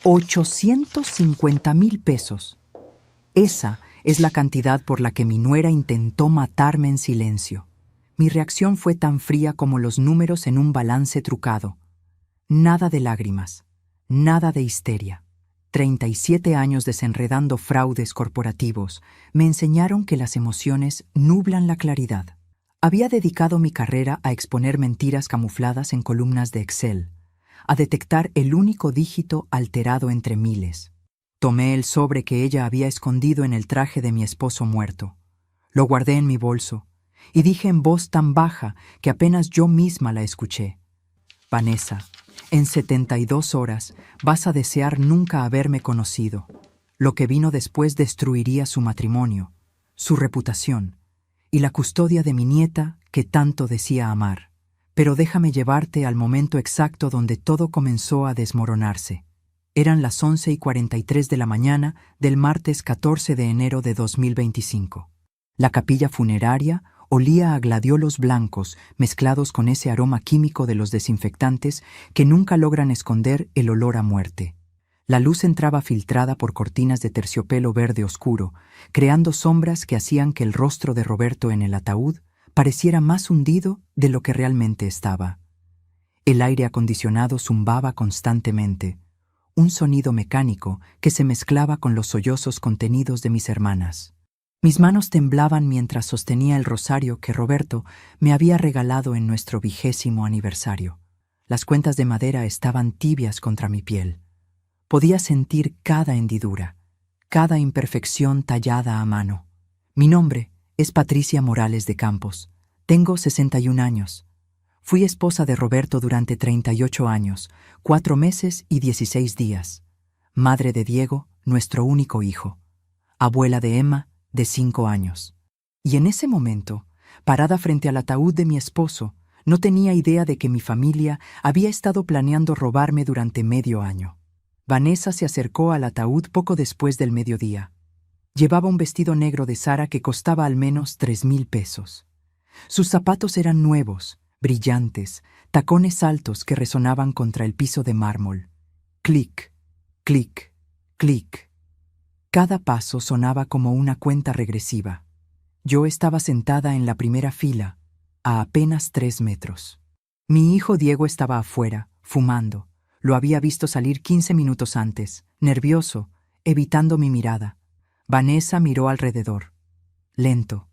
850,000 pesos. Esa es la cantidad por la que mi nuera intentó matarme en silencio. Mi reacción fue tan fría como los números en un balance trucado. Nada de lágrimas, nada de histeria. 37 años desenredando fraudes corporativos me enseñaron que las emociones nublan la claridad. Había dedicado mi carrera a exponer mentiras camufladas en columnas de Excel, a detectar el único dígito alterado entre miles. Tomé el sobre que ella había escondido en el traje de mi esposo muerto. Lo guardé en mi bolso y dije en voz tan baja que apenas yo misma la escuché: Vanessa, en 72 horas vas a desear nunca haberme conocido. Lo que vino después destruiría su matrimonio, su reputación y la custodia de mi nieta que tanto decía amar. Pero déjame llevarte al momento exacto donde todo comenzó a desmoronarse. Eran las 11:43 de la mañana del martes 14 de enero de 2025. La capilla funeraria olía a gladiolos blancos mezclados con ese aroma químico de los desinfectantes que nunca logran esconder el olor a muerte. La luz entraba filtrada por cortinas de terciopelo verde oscuro, creando sombras que hacían que el rostro de Roberto en el ataúd pareciera más hundido de lo que realmente estaba. El aire acondicionado zumbaba constantemente, un sonido mecánico que se mezclaba con los sollozos contenidos de mis hermanas. Mis manos temblaban mientras sostenía el rosario que Roberto me había regalado en nuestro 20º aniversario. Las cuentas de madera estaban tibias contra mi piel. Podía sentir cada hendidura, cada imperfección tallada a mano. Mi nombre es Patricia Morales de Campos. Tengo 61 años. Fui esposa de Roberto durante 38 años, 4 meses y 16 días. Madre de Diego, nuestro único hijo. Abuela de Emma, de 5 años. Y en ese momento, parada frente al ataúd de mi esposo, no tenía idea de que mi familia había estado planeando robarme durante medio año. Vanessa se acercó al ataúd poco después del mediodía. Llevaba un vestido negro de Sara que costaba al menos 3,000 pesos. Sus zapatos eran nuevos, brillantes, tacones altos que resonaban contra el piso de mármol. Clic, clic, clic. Cada paso sonaba como una cuenta regresiva. Yo estaba sentada en la primera fila, a apenas 3 metros. Mi hijo Diego estaba afuera, fumando. Lo había visto salir 15 minutos antes, nervioso, evitando mi mirada. Vanessa miró alrededor. Lento,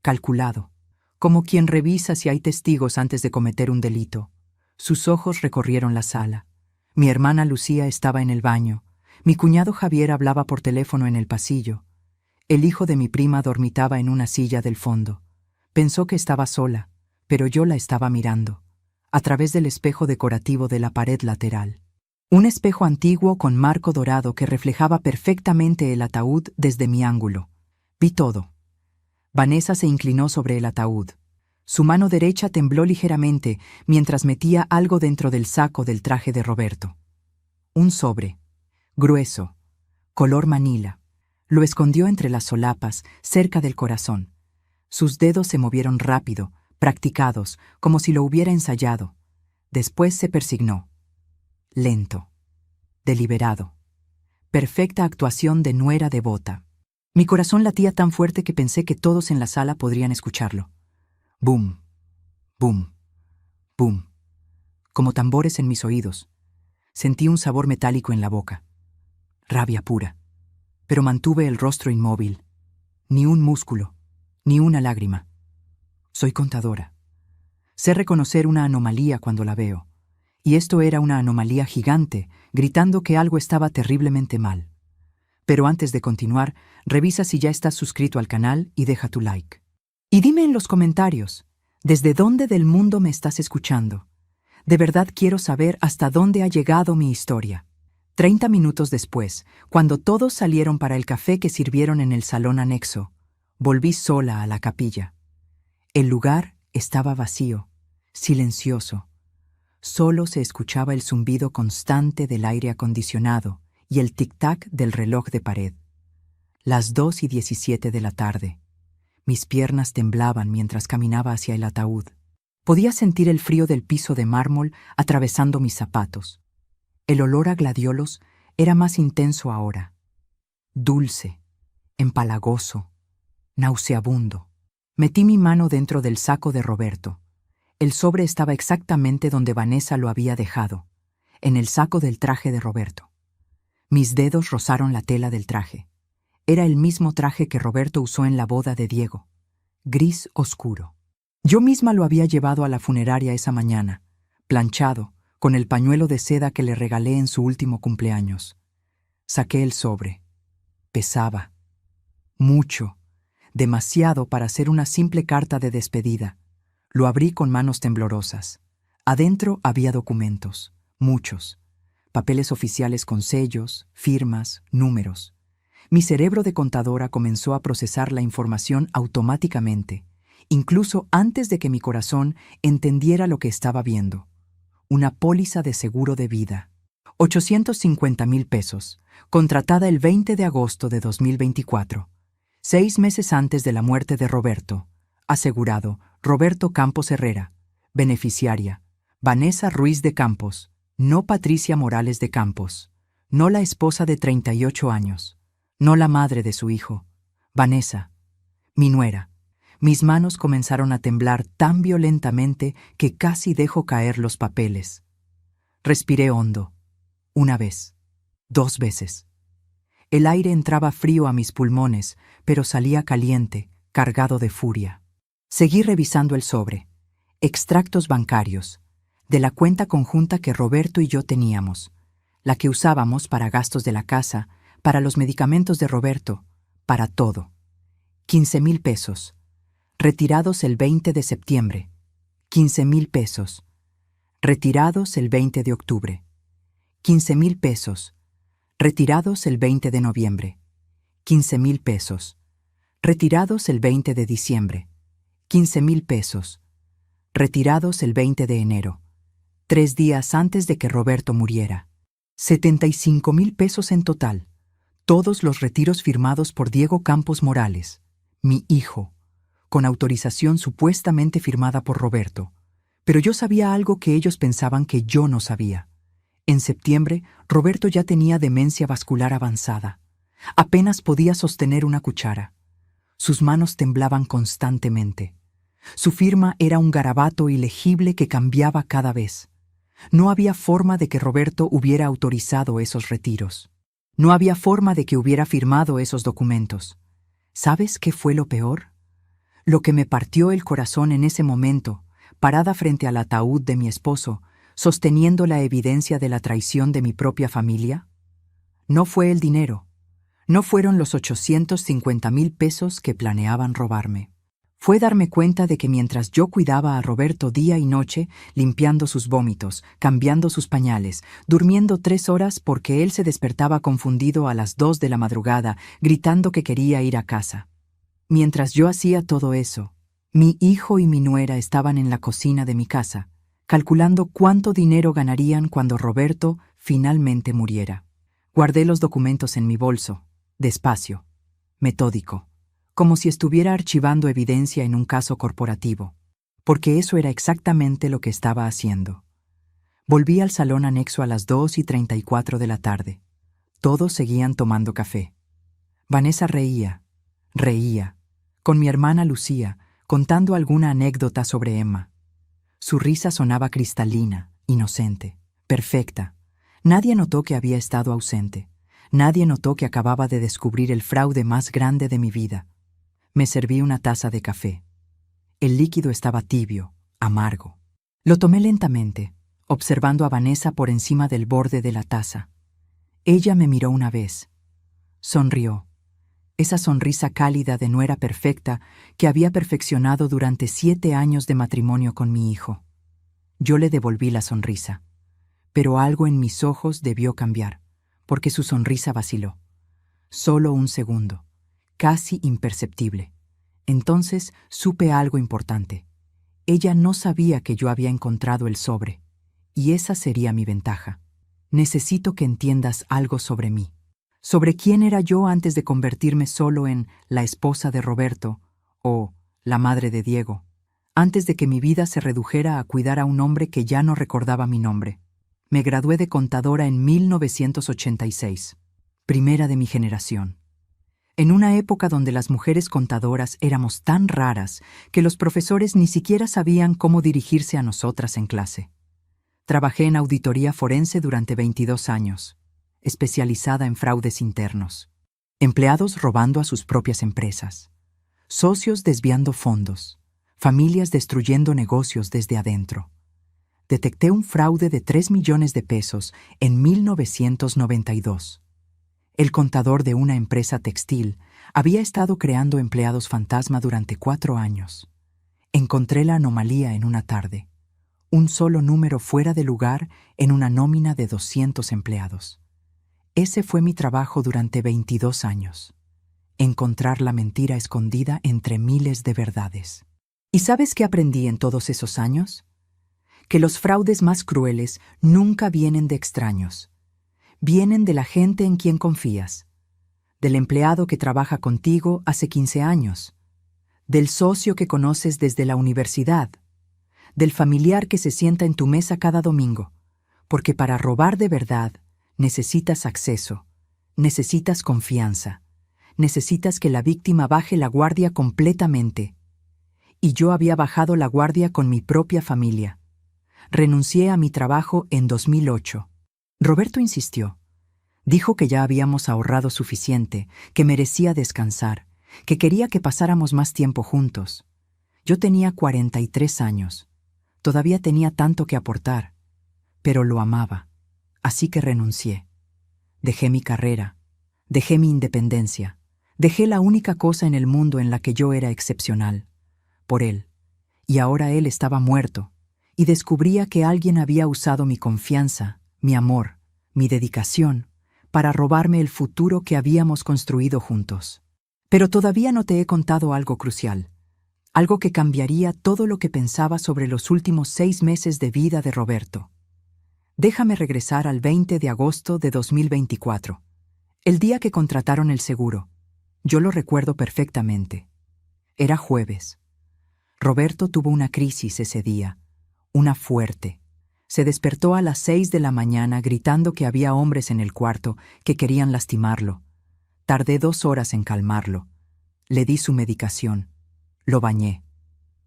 calculado, como quien revisa si hay testigos antes de cometer un delito. Sus ojos recorrieron la sala. Mi hermana Lucía estaba en el baño. Mi cuñado Javier hablaba por teléfono en el pasillo. El hijo de mi prima dormitaba en una silla del fondo. Pensó que estaba sola, pero yo la estaba mirando, a través del espejo decorativo de la pared lateral. Un espejo antiguo con marco dorado que reflejaba perfectamente el ataúd desde mi ángulo. Vi todo. Vanessa se inclinó sobre el ataúd. Su mano derecha tembló ligeramente mientras metía algo dentro del saco del traje de Roberto. Un sobre, grueso, color manila. Lo escondió entre las solapas, cerca del corazón. Sus dedos se movieron rápido, practicados, como si lo hubiera ensayado. Después se persignó. Lento, deliberado. Perfecta actuación de nuera devota. Mi corazón latía tan fuerte que pensé que todos en la sala podrían escucharlo. Boom, boom, boom. Como tambores en mis oídos. Sentí un sabor metálico en la boca. Rabia pura. Pero mantuve el rostro inmóvil. Ni un músculo, ni una lágrima. Soy contadora. Sé reconocer una anomalía cuando la veo. Y esto era una anomalía gigante, gritando que algo estaba terriblemente mal. Pero antes de continuar, revisa si ya estás suscrito al canal y deja tu like. Y dime en los comentarios, ¿desde dónde del mundo me estás escuchando? De verdad quiero saber hasta dónde ha llegado mi historia. 30 minutos después, cuando todos salieron para el café que sirvieron en el salón anexo, volví sola a la capilla. El lugar estaba vacío, silencioso. Solo se escuchaba el zumbido constante del aire acondicionado y el tic-tac del reloj de pared. Las 2:17 de la tarde. Mis piernas temblaban mientras caminaba hacia el ataúd. Podía sentir el frío del piso de mármol atravesando mis zapatos. El olor a gladiolos Era más intenso ahora, dulce, empalagoso, nauseabundo. Metí mi mano dentro del saco de Roberto. El sobre estaba exactamente donde Vanessa lo había dejado, en el saco del traje de Roberto. Mis dedos rozaron la tela del traje. Era el mismo traje que Roberto usó en la boda de Diego, gris oscuro. Yo misma lo había llevado a la funeraria esa mañana, planchado, con el pañuelo de seda que le regalé en su último cumpleaños. Saqué el sobre. Pesaba. Mucho. Demasiado para ser una simple carta de despedida. Lo abrí con manos temblorosas. Adentro había documentos, muchos. Papeles oficiales con sellos, firmas, números. Mi cerebro de contadora comenzó a procesar la información automáticamente, incluso antes de que mi corazón entendiera lo que estaba viendo. Una póliza de seguro de vida. 850,000 pesos, contratada el 20 de agosto de 2024, 6 meses antes de la muerte de Roberto. Asegurado, Roberto Campos Herrera. Beneficiaria, Vanessa Ruiz de Campos, no Patricia Morales de Campos, no la esposa de 38 años, no la madre de su hijo. Vanessa, mi nuera. Mis manos comenzaron a temblar tan violentamente que casi dejo caer los papeles. Respiré hondo. Una vez. 2 veces. El aire entraba frío a mis pulmones, pero salía caliente, cargado de furia. Seguí revisando el sobre. Extractos bancarios. De la cuenta conjunta que Roberto y yo teníamos. La que usábamos para gastos de la casa, para los medicamentos de Roberto, para todo. 15,000 pesos. Retirados el 20 de septiembre. 15,000 pesos. Retirados el 20 de octubre. 15,000 pesos. Retirados el 20 de noviembre. 15,000 pesos. Retirados el 20 de diciembre. 15,000 pesos. Retirados el 20 de enero. 3 días antes de que Roberto muriera. 75,000 pesos en total. Todos los retiros firmados por Diego Campos Morales, mi hijo, con autorización supuestamente firmada por Roberto. Pero yo sabía algo que ellos pensaban que yo no sabía. En septiembre, Roberto ya tenía demencia vascular avanzada. Apenas podía sostener una cuchara. Sus manos temblaban constantemente. Su firma era un garabato ilegible que cambiaba cada vez. No había forma de que Roberto hubiera autorizado esos retiros. No había forma de que hubiera firmado esos documentos. ¿Sabes qué fue lo peor? Lo que me partió el corazón en ese momento, parada frente al ataúd de mi esposo, sosteniendo la evidencia de la traición de mi propia familia. No fue el dinero. No fueron los 850,000 pesos que planeaban robarme. Fue darme cuenta de que mientras yo cuidaba a Roberto día y noche, limpiando sus vómitos, cambiando sus pañales, durmiendo 3 horas porque él se despertaba confundido a las 2 de la madrugada, gritando que quería ir a casa. Mientras yo hacía todo eso, mi hijo y mi nuera estaban en la cocina de mi casa, calculando cuánto dinero ganarían cuando Roberto finalmente muriera. Guardé los documentos en mi bolso, despacio, metódico, como si estuviera archivando evidencia en un caso corporativo, porque eso era exactamente lo que estaba haciendo. Volví al salón anexo a las 2:34 de la tarde. Todos seguían tomando café. Vanessa reía, con mi hermana Lucía, contando alguna anécdota sobre Emma. Su risa sonaba cristalina, inocente, perfecta. Nadie notó que había estado ausente. Nadie notó que acababa de descubrir el fraude más grande de mi vida. Me serví una taza de café. El líquido estaba tibio, amargo. Lo tomé lentamente, observando a Vanessa por encima del borde de la taza. Ella me miró una vez. Sonrió. Esa sonrisa cálida de nuera perfecta que había perfeccionado durante 7 años de matrimonio con mi hijo. Yo le devolví la sonrisa. Pero algo en mis ojos debió cambiar, porque su sonrisa vaciló. Solo un segundo, casi imperceptible. Entonces supe algo importante. Ella no sabía que yo había encontrado el sobre, y esa sería mi ventaja. Necesito que entiendas algo sobre mí. Sobre quién era yo antes de convertirme solo en la esposa de Roberto o la madre de Diego, antes de que mi vida se redujera a cuidar a un hombre que ya no recordaba mi nombre. Me gradué de contadora en 1986, primera de mi generación. En una época donde las mujeres contadoras éramos tan raras que los profesores ni siquiera sabían cómo dirigirse a nosotras en clase. Trabajé en auditoría forense durante 22 años, especializada en fraudes internos. Empleados robando a sus propias empresas, socios desviando fondos, familias destruyendo negocios desde adentro. Detecté un fraude de 3 millones de pesos en 1992. El contador de una empresa textil había estado creando empleados fantasma durante 4 años. Encontré la anomalía en una tarde. Un solo número fuera de lugar en una nómina de 200 empleados. Ese fue mi trabajo durante 22 años. Encontrar la mentira escondida entre miles de verdades. ¿Y sabes qué aprendí en todos esos años? Que los fraudes más crueles nunca vienen de extraños. Vienen de la gente en quien confías, del empleado que trabaja contigo hace 15 años, del socio que conoces desde la universidad, del familiar que se sienta en tu mesa cada domingo, porque para robar de verdad necesitas acceso, necesitas confianza, necesitas que la víctima baje la guardia completamente. Y yo había bajado la guardia con mi propia familia. Renuncié a mi trabajo en 2008. Roberto insistió. Dijo que ya habíamos ahorrado suficiente, que merecía descansar, que quería que pasáramos más tiempo juntos. Yo tenía 43 años. Todavía tenía tanto que aportar, pero lo amaba. Así que renuncié. Dejé mi carrera, dejé mi independencia, dejé la única cosa en el mundo en la que yo era excepcional, por él. Y ahora él estaba muerto. Y descubría que alguien había usado mi confianza, mi amor, mi dedicación, para robarme el futuro que habíamos construido juntos. Pero todavía no te he contado algo crucial, algo que cambiaría todo lo que pensaba sobre los últimos 6 meses de vida de Roberto. Déjame regresar al 20 de agosto de 2024, el día que contrataron el seguro. Yo lo recuerdo perfectamente. Era jueves. Roberto tuvo una crisis ese día. Una fuerte. Se despertó a las 6 de la mañana gritando que había hombres en el cuarto que querían lastimarlo. Tardé 2 horas en calmarlo. Le di su medicación. Lo bañé.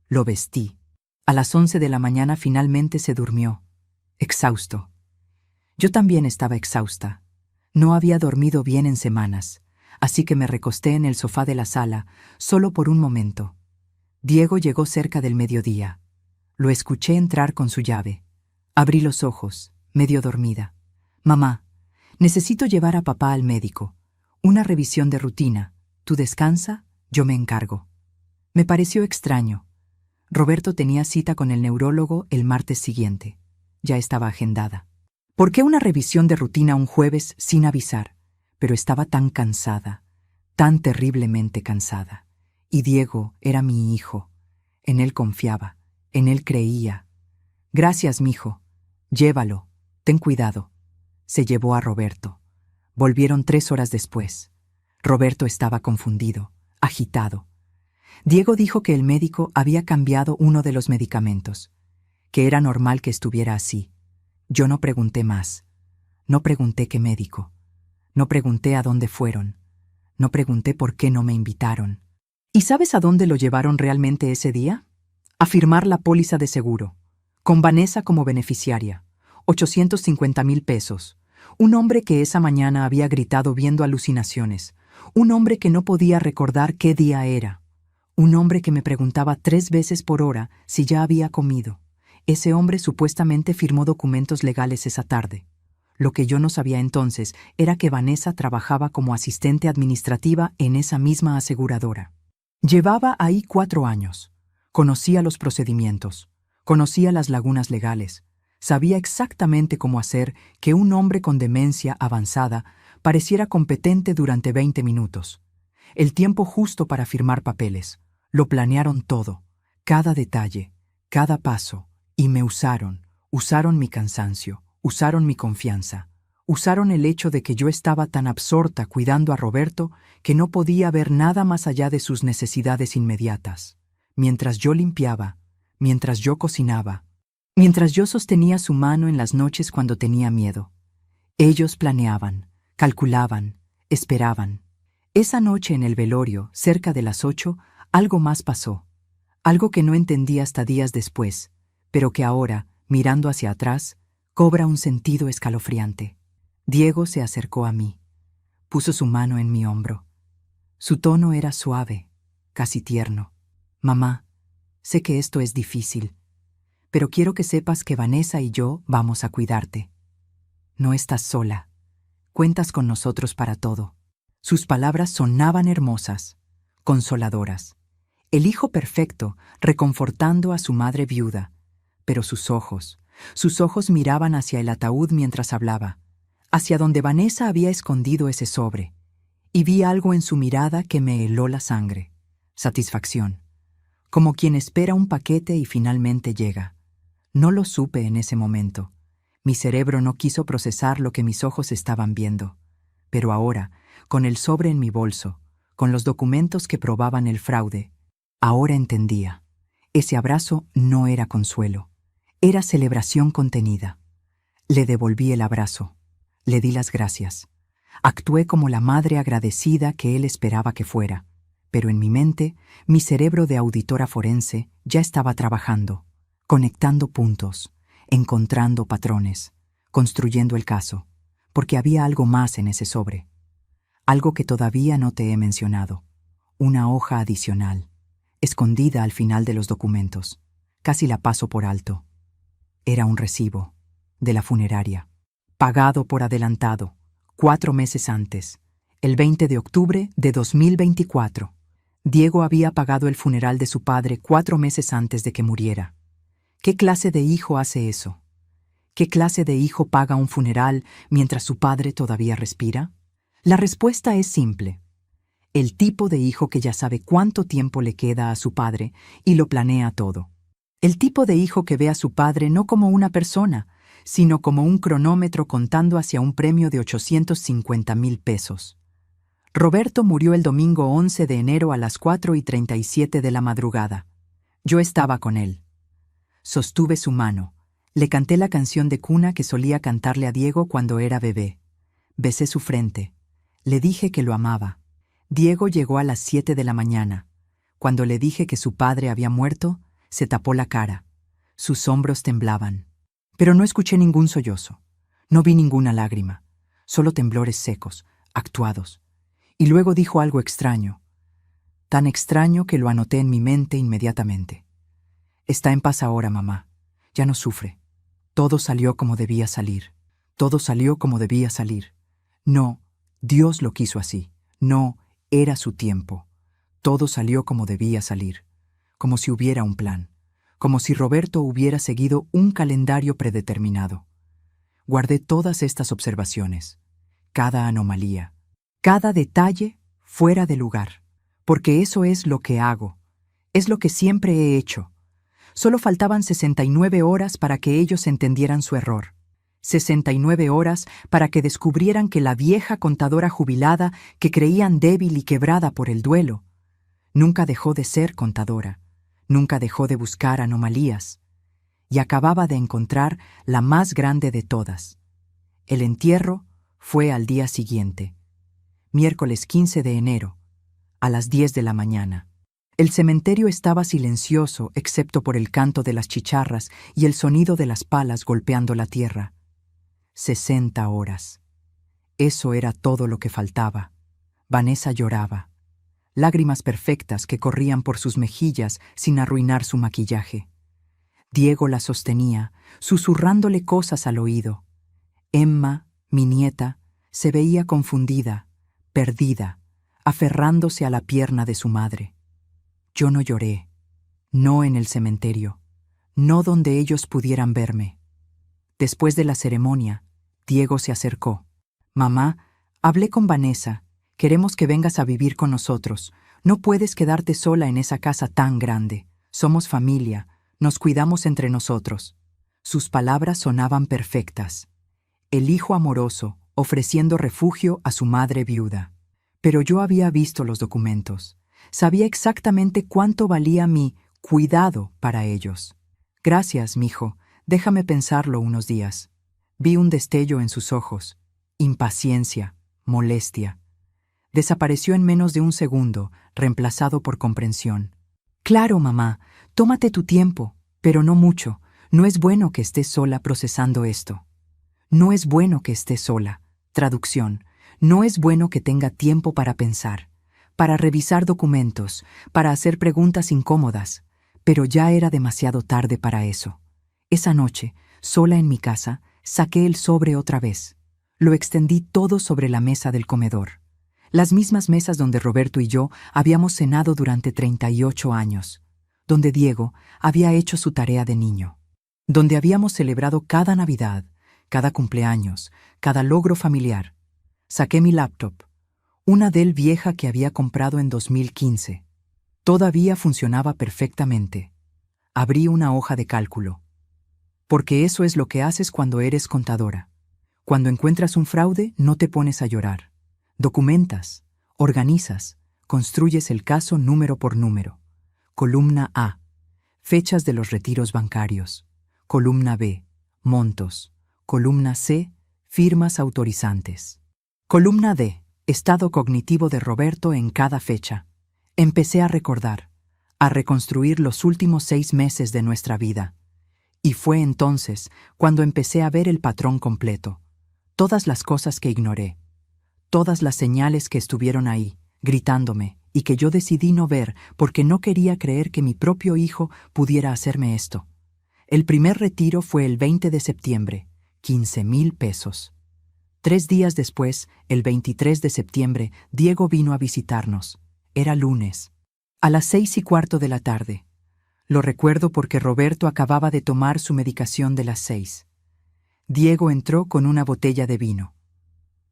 Lo vestí. A las 11 de la mañana finalmente se durmió, exhausto. Yo también estaba exhausta. No había dormido bien en semanas, así que me recosté en el sofá de la sala, solo por un momento. Diego llegó cerca del mediodía. Lo escuché entrar con su llave. Abrí los ojos, medio dormida. «Mamá, necesito llevar a papá al médico. Una revisión de rutina. Tú descansa, yo me encargo». Me pareció extraño. Roberto tenía cita con el neurólogo el martes siguiente. Ya estaba agendada. ¿Por qué una revisión de rutina un jueves sin avisar? Pero estaba tan cansada, tan terriblemente cansada. Y Diego era mi hijo. En él confiaba. En él creía. «Gracias, mijo. Llévalo. Ten cuidado». Se llevó a Roberto. Volvieron 3 horas después. Roberto estaba confundido, agitado. Diego dijo que el médico había cambiado uno de los medicamentos, que era normal que estuviera así. Yo no pregunté más. No pregunté qué médico. No pregunté a dónde fueron. No pregunté por qué no me invitaron. ¿Y sabes a dónde lo llevaron realmente ese día? A firmar la póliza de seguro, con Vanessa como beneficiaria, 850,000 pesos. Un hombre que esa mañana había gritado viendo alucinaciones, un hombre que no podía recordar qué día era, un hombre que me preguntaba 3 veces por hora si ya había comido. Ese hombre supuestamente firmó documentos legales esa tarde. Lo que yo no sabía entonces era que Vanessa trabajaba como asistente administrativa en esa misma aseguradora. Llevaba ahí 4 años. Conocía los procedimientos, conocía las lagunas legales, sabía exactamente cómo hacer que un hombre con demencia avanzada pareciera competente durante 20 minutos. El tiempo justo para firmar papeles. Lo planearon todo, cada detalle, cada paso, y me usaron mi cansancio, usaron mi confianza, usaron el hecho de que yo estaba tan absorta cuidando a Roberto que no podía ver nada más allá de sus necesidades inmediatas. Mientras yo limpiaba, mientras yo cocinaba, mientras yo sostenía su mano en las noches cuando tenía miedo. Ellos planeaban, calculaban, esperaban. Esa noche en el velorio, cerca de las 8, algo más pasó. Algo que no entendí hasta días después, pero que ahora, mirando hacia atrás, cobra un sentido escalofriante. Diego se acercó a mí. Puso su mano en mi hombro. Su tono era suave, casi tierno. Mamá, sé que esto es difícil, pero quiero que sepas que Vanessa y yo vamos a cuidarte. No estás sola. Cuentas con nosotros para todo. Sus palabras sonaban hermosas, consoladoras. El hijo perfecto, reconfortando a su madre viuda. Pero sus ojos miraban hacia el ataúd mientras hablaba, hacia donde Vanessa había escondido ese sobre. Y vi algo en su mirada que me heló la sangre. Satisfacción. Como quien espera un paquete y finalmente llega. No lo supe en ese momento. Mi cerebro no quiso procesar lo que mis ojos estaban viendo. Pero ahora, con el sobre en mi bolso, con los documentos que probaban el fraude, ahora entendía. Ese abrazo no era consuelo. Era celebración contenida. Le devolví el abrazo. Le di las gracias. Actué como la madre agradecida que él esperaba que fuera. Pero en mi mente, mi cerebro de auditora forense ya estaba trabajando, conectando puntos, encontrando patrones, construyendo el caso, porque había algo más en ese sobre. Algo que todavía no te he mencionado. Una hoja adicional, escondida al final de los documentos. Casi la paso por alto. Era un recibo, de la funeraria, pagado por adelantado, 4 meses antes, el 20 de octubre de 2024. Diego había pagado el funeral de su padre 4 meses antes de que muriera. ¿Qué clase de hijo hace eso? ¿Qué clase de hijo paga un funeral mientras su padre todavía respira? La respuesta es simple. El tipo de hijo que ya sabe cuánto tiempo le queda a su padre y lo planea todo. El tipo de hijo que ve a su padre no como una persona, sino como un cronómetro contando hacia un premio de 850,000 pesos. Roberto murió el domingo 11 de enero a las 4:37 de la madrugada. Yo estaba con él. Sostuve su mano. Le canté la canción de cuna que solía cantarle a Diego cuando era bebé. Besé su frente. Le dije que lo amaba. Diego llegó a las 7 de la mañana. Cuando le dije que su padre había muerto, se tapó la cara. Sus hombros temblaban. Pero no escuché ningún sollozo. No vi ninguna lágrima. Solo temblores secos, actuados. Y luego dijo algo extraño. Tan extraño que lo anoté en mi mente inmediatamente. Está en paz ahora, mamá. Ya no sufre. Todo salió como debía salir. Todo salió como debía salir. No, Dios lo quiso así. No, era su tiempo. Todo salió como debía salir. Como si hubiera un plan. Como si Roberto hubiera seguido un calendario predeterminado. Guardé todas estas observaciones. Cada anomalía. Cada detalle fuera de lugar. Porque eso es lo que hago. Es lo que siempre he hecho. Solo faltaban 69 horas para que ellos entendieran su error. 69 horas para que descubrieran que la vieja contadora jubilada que creían débil y quebrada por el duelo, nunca dejó de ser contadora, nunca dejó de buscar anomalías, y acababa de encontrar la más grande de todas. El entierro fue al día siguiente, miércoles 15 de enero, a las 10 de la mañana. El cementerio estaba silencioso excepto por el canto de las chicharras y el sonido de las palas golpeando la tierra. 60 horas. Eso era todo lo que faltaba. Vanessa lloraba. Lágrimas perfectas que corrían por sus mejillas sin arruinar su maquillaje. Diego la sostenía, susurrándole cosas al oído. Emma, mi nieta, se veía confundida, perdida, aferrándose a la pierna de su madre. Yo no lloré, no en el cementerio, no donde ellos pudieran verme. Después de la ceremonia, Diego se acercó. Mamá, hablé con Vanessa. Queremos que vengas a vivir con nosotros. No puedes quedarte sola en esa casa tan grande. Somos familia, nos cuidamos entre nosotros. Sus palabras sonaban perfectas. El hijo amoroso, ofreciendo refugio a su madre viuda. Pero yo había visto los documentos. Sabía exactamente cuánto valía mi cuidado para ellos. Gracias, mijo, Déjame pensarlo unos días. Vi un destello en sus ojos. Impaciencia, molestia. Desapareció en menos de un segundo, reemplazado por comprensión. Claro, mamá, tómate tu tiempo, pero no mucho. No es bueno que estés sola procesando esto. No es bueno que estés sola. Traducción. No es bueno que tenga tiempo para pensar, para revisar documentos, para hacer preguntas incómodas. Pero ya era demasiado tarde para eso. Esa noche, sola en mi casa, saqué el sobre otra vez. Lo extendí todo sobre la mesa del comedor. Las mismas mesas donde Roberto y yo habíamos cenado durante 38 años, donde Diego había hecho su tarea de niño, donde habíamos celebrado cada Navidad, cada cumpleaños, cada logro familiar. Saqué mi laptop, una Dell vieja que había comprado en 2015. Todavía funcionaba perfectamente. Abrí una hoja de cálculo. Porque eso es lo que haces cuando eres contadora. Cuando encuentras un fraude, no te pones a llorar. Documentas, organizas, construyes el caso número por número. Columna A. Fechas de los retiros bancarios. Columna B. Montos. Columna C. Firmas autorizantes. Columna D. Estado cognitivo de Roberto en cada fecha. Empecé a recordar, a reconstruir los últimos 6 meses de nuestra vida. Y fue entonces cuando empecé a ver el patrón completo. Todas las cosas que ignoré. Todas las señales que estuvieron ahí, gritándome, y que yo decidí no ver porque no quería creer que mi propio hijo pudiera hacerme esto. El primer retiro fue el 20 de septiembre, 15,000 pesos. 3 días después, el 23 de septiembre, Diego vino a visitarnos. Era lunes. A las 6:15 de la tarde. Lo recuerdo porque Roberto acababa de tomar su medicación de las 6. Diego entró con una botella de vino.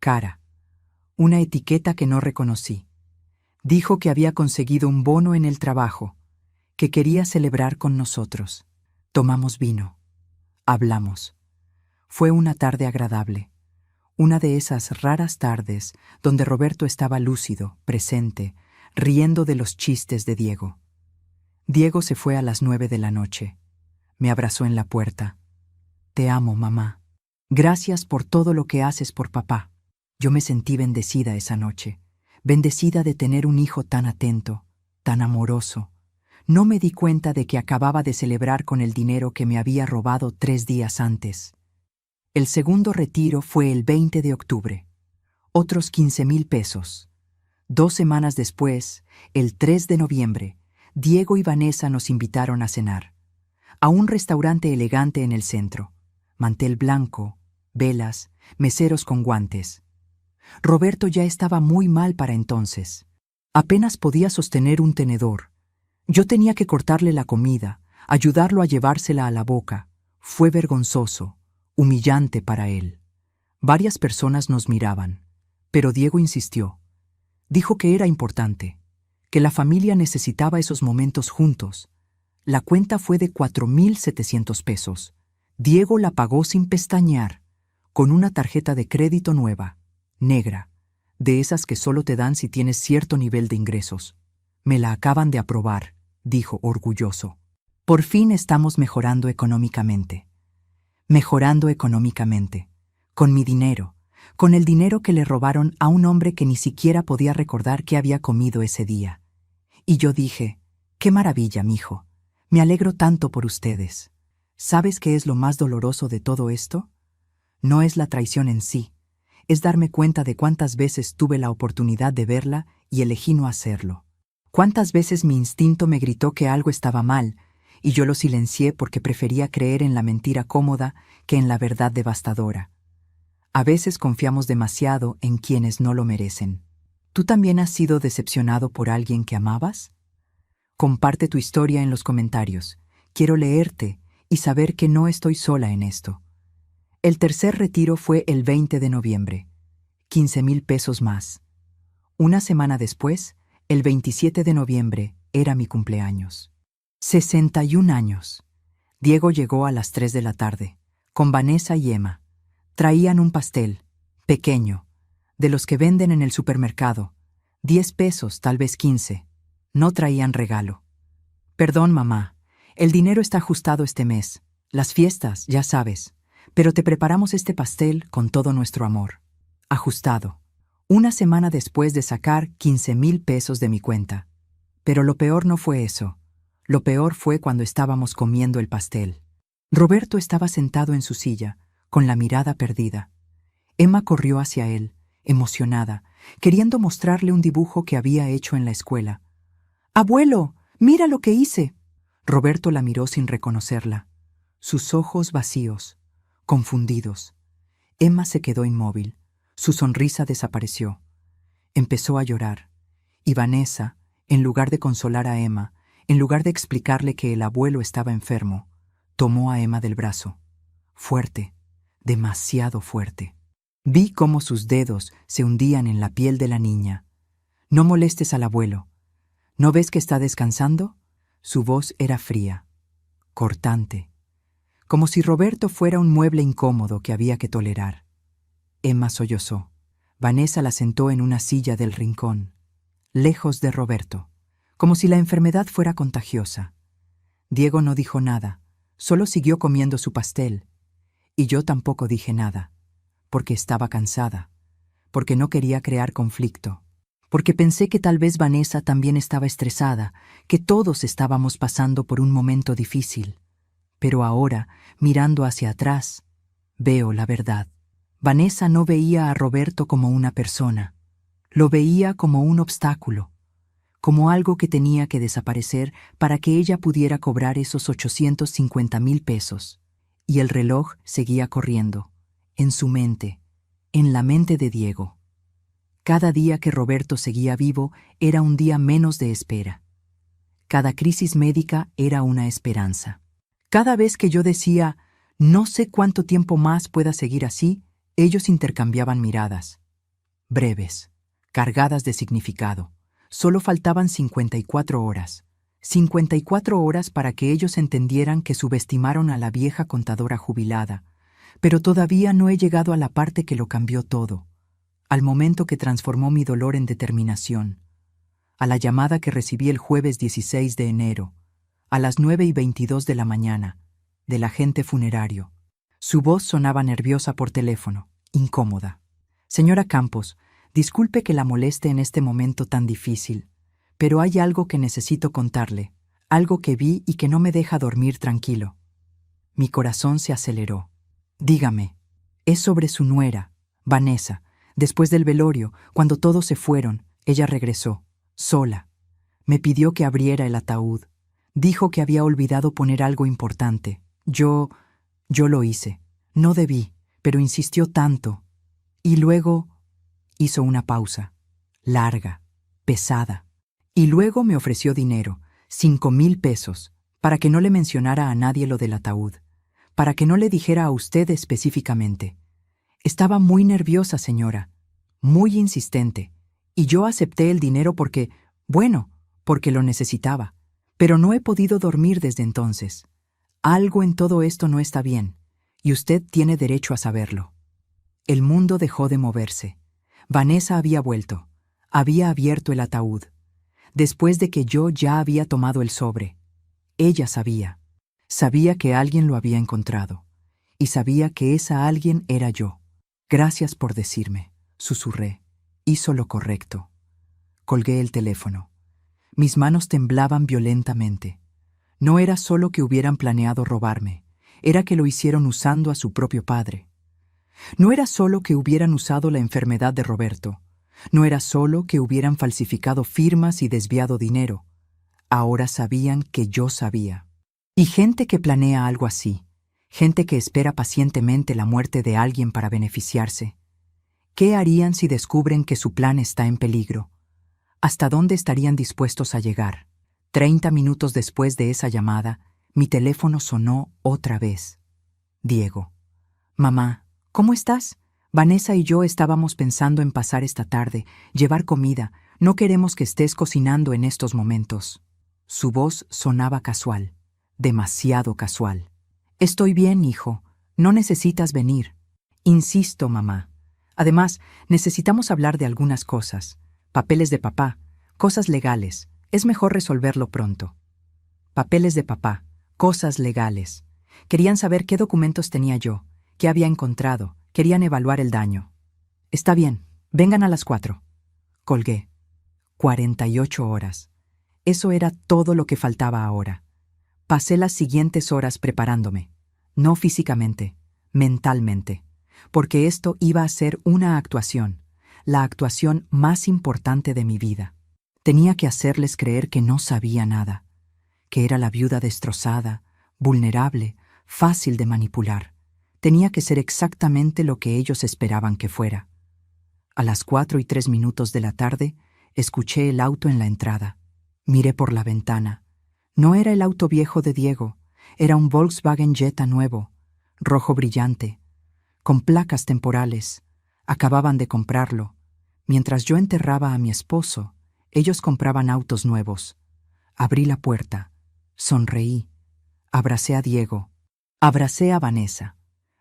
Cara. Una etiqueta que no reconocí. Dijo que había conseguido un bono en el trabajo, que quería celebrar con nosotros. Tomamos vino. Hablamos. Fue una tarde agradable. Una de esas raras tardes donde Roberto estaba lúcido, presente, riendo de los chistes de Diego. Diego se fue a las 9 de la noche. Me abrazó en la puerta. Te amo, mamá. Gracias por todo lo que haces por papá. Yo me sentí bendecida esa noche, bendecida de tener un hijo tan atento, tan amoroso. No me di cuenta de que acababa de celebrar con el dinero que me había robado 3 días antes. El segundo retiro fue el 20 de octubre. Otros 15,000 pesos. 2 semanas después, el 3 de noviembre, Diego y Vanessa nos invitaron a cenar. A un restaurante elegante en el centro. Mantel blanco, velas, meseros con guantes. Roberto ya estaba muy mal para entonces. Apenas podía sostener un tenedor. Yo tenía que cortarle la comida, ayudarlo a llevársela a la boca. Fue vergonzoso, humillante para él. Varias personas nos miraban, pero Diego insistió. Dijo que era importante, que la familia necesitaba esos momentos juntos. La cuenta fue de 4,700 pesos. Diego la pagó sin pestañear, con una tarjeta de crédito nueva, negra, de esas que solo te dan si tienes cierto nivel de ingresos. Me la acaban de aprobar, dijo orgulloso. Por fin estamos mejorando económicamente. Mejorando económicamente. Con mi dinero. Con el dinero que le robaron a un hombre que ni siquiera podía recordar qué había comido ese día. Y yo dije, qué maravilla, mijo. Me alegro tanto por ustedes. ¿Sabes qué es lo más doloroso de todo esto? No es la traición en sí. Es darme cuenta de cuántas veces tuve la oportunidad de verla y elegí no hacerlo. Cuántas veces mi instinto me gritó que algo estaba mal, y yo lo silencié porque prefería creer en la mentira cómoda que en la verdad devastadora. A veces confiamos demasiado en quienes no lo merecen. ¿Tú también has sido decepcionado por alguien que amabas? Comparte tu historia en los comentarios. Quiero leerte y saber que no estoy sola en esto. El tercer retiro fue el 20 de noviembre. 15,000 pesos más. Una semana después, el 27 de noviembre, era mi cumpleaños. 61 años. Diego llegó a las 3 de la tarde, con Vanessa y Emma. Traían un pastel, pequeño, de los que venden en el supermercado. 10 pesos, tal vez 15. No traían regalo. Perdón, mamá. El dinero está ajustado este mes. Las fiestas, ya sabes, pero te preparamos este pastel con todo nuestro amor. Ajustado. Una semana después de sacar 15,000 pesos de mi cuenta. Pero lo peor no fue eso. Lo peor fue cuando estábamos comiendo el pastel. Roberto estaba sentado en su silla, con la mirada perdida. Emma corrió hacia él, emocionada, queriendo mostrarle un dibujo que había hecho en la escuela. «¡Abuelo! ¡Mira lo que hice!». Roberto la miró sin reconocerla. Sus ojos vacíos, confundidos. Emma se quedó inmóvil. Su sonrisa desapareció. Empezó a llorar. Y Vanessa, en lugar de consolar a Emma, en lugar de explicarle que el abuelo estaba enfermo, tomó a Emma del brazo. Fuerte, demasiado fuerte. Vi cómo sus dedos se hundían en la piel de la niña. «No molestes al abuelo. ¿No ves que está descansando?». Su voz era fría, cortante, como si Roberto fuera un mueble incómodo que había que tolerar. Emma sollozó. Vanessa la sentó en una silla del rincón, lejos de Roberto, como si la enfermedad fuera contagiosa. Diego no dijo nada, solo siguió comiendo su pastel. Y yo tampoco dije nada, porque estaba cansada, porque no quería crear conflicto, porque pensé que tal vez Vanessa también estaba estresada, que todos estábamos pasando por un momento difícil. Pero ahora, mirando hacia atrás, veo la verdad. Vanessa no veía a Roberto como una persona, lo veía como un obstáculo, como algo que tenía que desaparecer para que ella pudiera cobrar esos 850,000 pesos. Y el reloj seguía corriendo, en su mente, en la mente de Diego. Cada día que Roberto seguía vivo era un día menos de espera. Cada crisis médica era una esperanza. Cada vez que yo decía, no sé cuánto tiempo más pueda seguir así, ellos intercambiaban miradas. Breves, cargadas de significado. Solo faltaban 54 horas. 54 horas para que ellos entendieran que subestimaron a la vieja contadora jubilada. Pero todavía no he llegado a la parte que lo cambió todo. Al momento que transformó mi dolor en determinación. A la llamada que recibí el jueves 16 de enero, a las 9:22 de la mañana, del agente funerario. Su voz sonaba nerviosa por teléfono, incómoda. «Señora Campos, disculpe que la moleste en este momento tan difícil, pero hay algo que necesito contarle, algo que vi y que no me deja dormir tranquilo». Mi corazón se aceleró. «Dígame». «Es sobre su nuera, Vanessa. Después del velorio, cuando todos se fueron, ella regresó, sola. Me pidió que abriera el ataúd. Dijo que había olvidado poner algo importante. Yo lo hice. No debí, pero insistió tanto. Y luego hizo una pausa, larga, pesada. Y luego me ofreció dinero, 5,000 pesos, para que no le mencionara a nadie lo del ataúd, para que no le dijera a usted específicamente. Estaba muy nerviosa, señora, muy insistente, y yo acepté el dinero porque lo necesitaba, pero no he podido dormir desde entonces. Algo en todo esto no está bien, y usted tiene derecho a saberlo». El mundo dejó de moverse. Vanessa había vuelto, había abierto el ataúd, después de que yo ya había tomado el sobre. Ella sabía que alguien lo había encontrado, y sabía que esa alguien era yo. «Gracias por decirme», susurré. «Hizo lo correcto». Colgué el teléfono. Mis manos temblaban violentamente. No era solo que hubieran planeado robarme, era que lo hicieron usando a su propio padre. No era solo que hubieran usado la enfermedad de Roberto. No era solo que hubieran falsificado firmas y desviado dinero. Ahora sabían que yo sabía. Y gente que planea algo así, gente que espera pacientemente la muerte de alguien para beneficiarse. ¿Qué harían si descubren que su plan está en peligro? ¿Hasta dónde estarían dispuestos a llegar? 30 minutos después de esa llamada, mi teléfono sonó otra vez. Diego. «Mamá, ¿cómo estás? Vanessa y yo estábamos pensando en pasar esta tarde, llevar comida. No queremos que estés cocinando en estos momentos». Su voz sonaba casual, demasiado casual. «Estoy bien, hijo. No necesitas venir». «Insisto, mamá. Además, necesitamos hablar de algunas cosas. Papeles de papá, cosas legales. Es mejor resolverlo pronto». Papeles de papá, cosas legales. Querían saber qué documentos tenía yo, qué había encontrado, querían evaluar el daño. Está bien, vengan a las 4. Colgué. 48 horas. Eso era todo lo que faltaba ahora. Pasé las siguientes horas preparándome, no físicamente, mentalmente, porque esto iba a ser una actuación, la actuación más importante de mi vida. Tenía que hacerles creer que no sabía nada, que era la viuda destrozada, vulnerable, fácil de manipular. Tenía que ser exactamente lo que ellos esperaban que fuera. A las 4:03 de la tarde, escuché el auto en la entrada. Miré por la ventana. No era el auto viejo de Diego, era un Volkswagen Jetta nuevo, rojo brillante, con placas temporales. Acababan de comprarlo. Mientras yo enterraba a mi esposo, ellos compraban autos nuevos. Abrí la puerta, sonreí, abracé a Diego, abracé a Vanessa.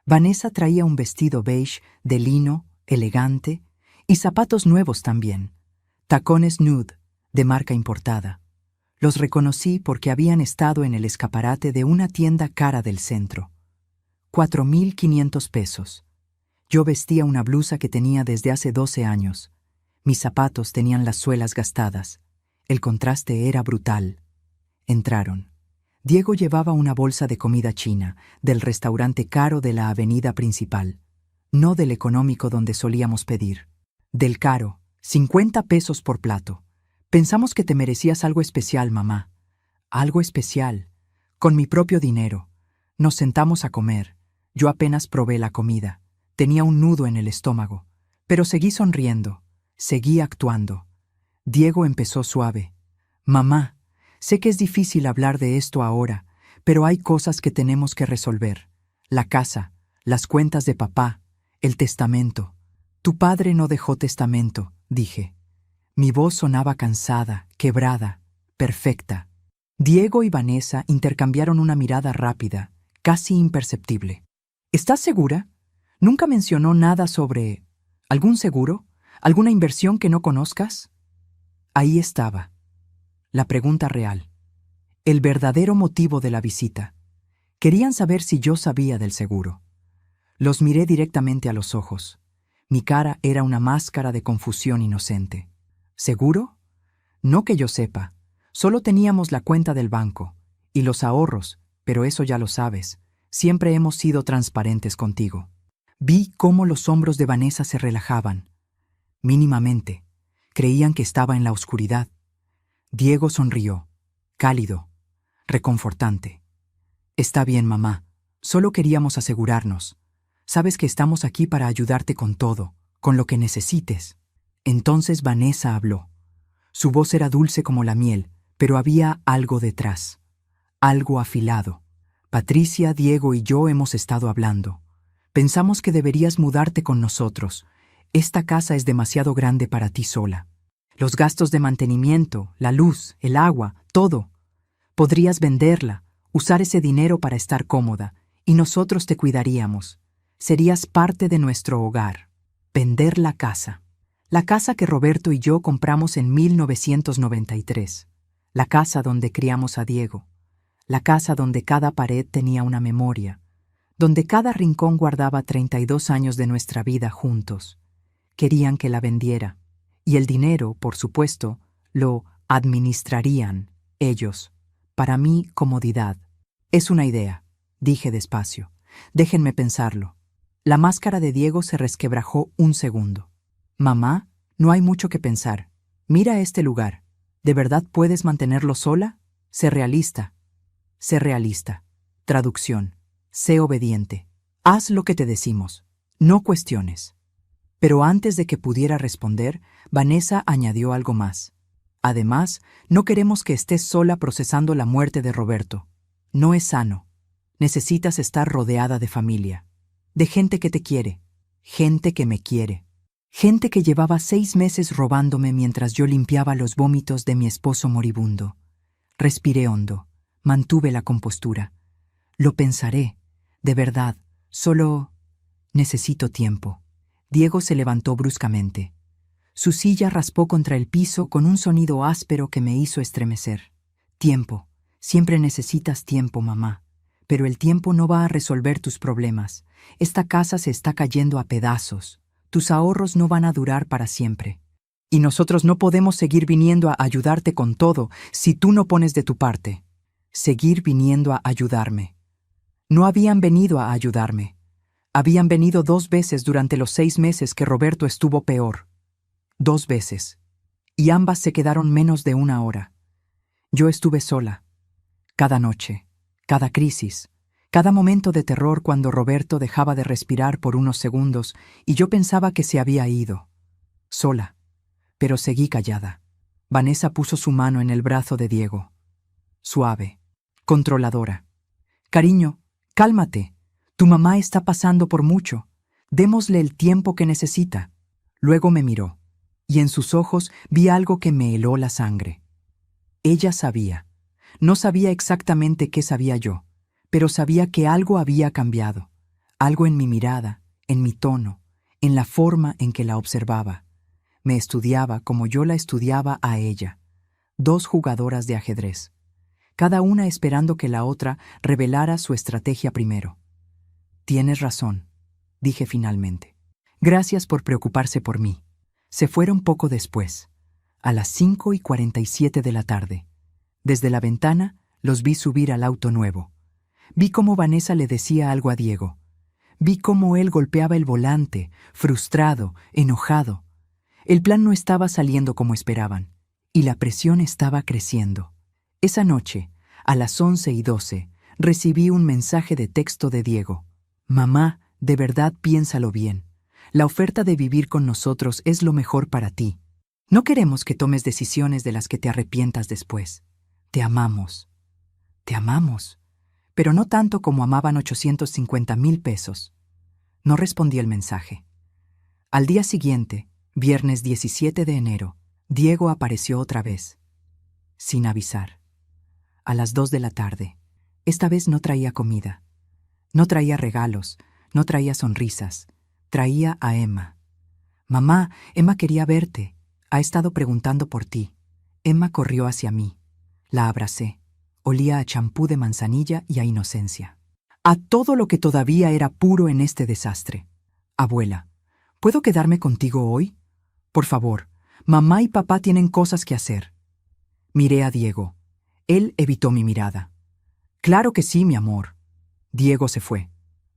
Vanessa traía un vestido beige de lino, elegante, y zapatos nuevos también, tacones nude, de marca importada. Los reconocí porque habían estado en el escaparate de una tienda cara del centro. 4,500 pesos. Yo vestía una blusa que tenía desde hace 12 años. Mis zapatos tenían las suelas gastadas. El contraste era brutal. Entraron. Diego llevaba una bolsa de comida china, del restaurante caro de la avenida principal, no del económico donde solíamos pedir. Del caro, 50 pesos por plato. Pensamos que te merecías algo especial, mamá. Algo especial. Con mi propio dinero. Nos sentamos a comer. Yo apenas probé la comida. Tenía un nudo en el estómago. Pero seguí sonriendo. Seguí actuando. Diego empezó suave. Mamá, sé que es difícil hablar de esto ahora, pero hay cosas que tenemos que resolver. La casa, las cuentas de papá, el testamento. Tu padre no dejó testamento, dije. Mi voz sonaba cansada, quebrada, perfecta. Diego y Vanessa intercambiaron una mirada rápida, casi imperceptible. ¿Estás segura? ¿Nunca mencionó nada sobre algún seguro? ¿Alguna inversión que no conozcas? Ahí estaba. La pregunta real. El verdadero motivo de la visita. Querían saber si yo sabía del seguro. Los miré directamente a los ojos. Mi cara era una máscara de confusión inocente. ¿Seguro? No que yo sepa. Solo teníamos la cuenta del banco y los ahorros, pero eso ya lo sabes. Siempre hemos sido transparentes contigo. Vi cómo los hombros de Vanessa se relajaban. Mínimamente. Creían que estaba en la oscuridad. Diego sonrió, cálido, reconfortante. Está bien, mamá. Solo queríamos asegurarnos. Sabes que estamos aquí para ayudarte con todo, con lo que necesites. Entonces Vanessa habló. Su voz era dulce como la miel, pero había algo detrás. Algo afilado. Patricia, Diego y yo hemos estado hablando. Pensamos que deberías mudarte con nosotros. Esta casa es demasiado grande para ti sola. Los gastos de mantenimiento, la luz, el agua, todo. Podrías venderla, usar ese dinero para estar cómoda, y nosotros te cuidaríamos. Serías parte de nuestro hogar. Vender la casa. La casa que Roberto y yo compramos en 1993. La casa donde criamos a Diego. La casa donde cada pared tenía una memoria. Donde cada rincón guardaba 32 años de nuestra vida juntos. Querían que la vendiera. Y el dinero, por supuesto, lo administrarían ellos. Para mi comodidad. Es una idea, dije despacio. Déjenme pensarlo. La máscara de Diego se resquebrajó un segundo. Mamá, no hay mucho que pensar. Mira este lugar. ¿De verdad puedes mantenerlo sola? Sé realista. Sé realista. Traducción. Sé obediente. Haz lo que te decimos. No cuestiones. Pero antes de que pudiera responder, Vanessa añadió algo más. Además, no queremos que estés sola procesando la muerte de Roberto. No es sano. Necesitas estar rodeada de familia. De gente que te quiere. Gente que me quiere. Gente que llevaba 6 meses robándome mientras yo limpiaba los vómitos de mi esposo moribundo. Respiré hondo. Mantuve la compostura. Lo pensaré. De verdad. Solo necesito tiempo. Diego se levantó bruscamente. Su silla raspó contra el piso con un sonido áspero que me hizo estremecer. Tiempo. Siempre necesitas tiempo, mamá. Pero el tiempo no va a resolver tus problemas. Esta casa se está cayendo a pedazos. Tus ahorros no van a durar para siempre. Y nosotros no podemos seguir viniendo a ayudarte con todo si tú no pones de tu parte. Seguir viniendo a ayudarme. No habían venido a ayudarme. Habían venido 2 veces durante los 6 meses que Roberto estuvo peor. 2 veces. Y ambas se quedaron menos de 1 hora. Yo estuve sola. Cada noche, cada crisis, cada momento de terror cuando Roberto dejaba de respirar por unos segundos y yo pensaba que se había ido. Sola. Pero seguí callada. Vanessa puso su mano en el brazo de Diego. Suave. Controladora. Cariño, cálmate. Tu mamá está pasando por mucho. Démosle el tiempo que necesita. Luego me miró, y en sus ojos vi algo que me heló la sangre. Ella sabía. No sabía exactamente qué sabía yo, pero sabía que algo había cambiado. Algo en mi mirada, en mi tono, en la forma en que la observaba. Me estudiaba como yo la estudiaba a ella. 2 jugadoras de ajedrez, cada una esperando que la otra revelara su estrategia primero. Tienes razón, dije finalmente. Gracias por preocuparse por mí. Se fueron poco después, a las 5:47 de la tarde. Desde la ventana los vi subir al auto nuevo. Vi cómo Vanessa le decía algo a Diego. Vi cómo él golpeaba el volante, frustrado, enojado. El plan no estaba saliendo como esperaban, y la presión estaba creciendo. Esa noche, a las 11:12, recibí un mensaje de texto de Diego. Mamá, de verdad piénsalo bien. La oferta de vivir con nosotros es lo mejor para ti. No queremos que tomes decisiones de las que te arrepientas después. Te amamos. Te amamos. Pero no tanto como amaban 850,000 pesos. No respondí el mensaje. Al día siguiente, viernes 17 de enero, Diego apareció otra vez, sin avisar. A las 2 de la tarde. Esta vez no traía comida. No traía regalos, no traía sonrisas. Traía a Emma. Mamá, Emma quería verte. Ha estado preguntando por ti. Emma corrió hacia mí. La abracé. Olía a champú de manzanilla y a inocencia. A todo lo que todavía era puro en este desastre. Abuela, ¿puedo quedarme contigo hoy? Por favor, mamá y papá tienen cosas que hacer. Miré a Diego. Él evitó mi mirada. Claro que sí, mi amor. Diego se fue.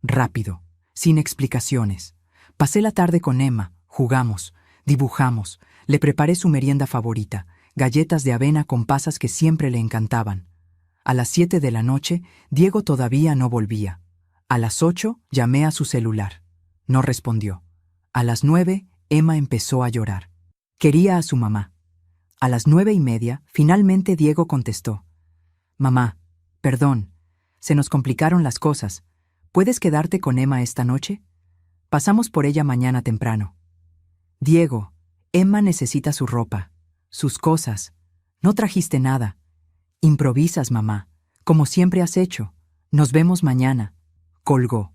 Rápido, sin explicaciones. Pasé la tarde con Emma, jugamos, dibujamos, le preparé su merienda favorita, galletas de avena con pasas que siempre le encantaban. A las 7 de la noche, Diego todavía no volvía. A las 8 llamé a su celular. No respondió. A las 9, Emma empezó a llorar. Quería a su mamá. A las 9:30, finalmente Diego contestó. Mamá, perdón, se nos complicaron las cosas. ¿Puedes quedarte con Emma esta noche? Pasamos por ella mañana temprano. Diego, Emma necesita su ropa, sus cosas. No trajiste nada. Improvisas, mamá, como siempre has hecho. Nos vemos mañana. Colgó.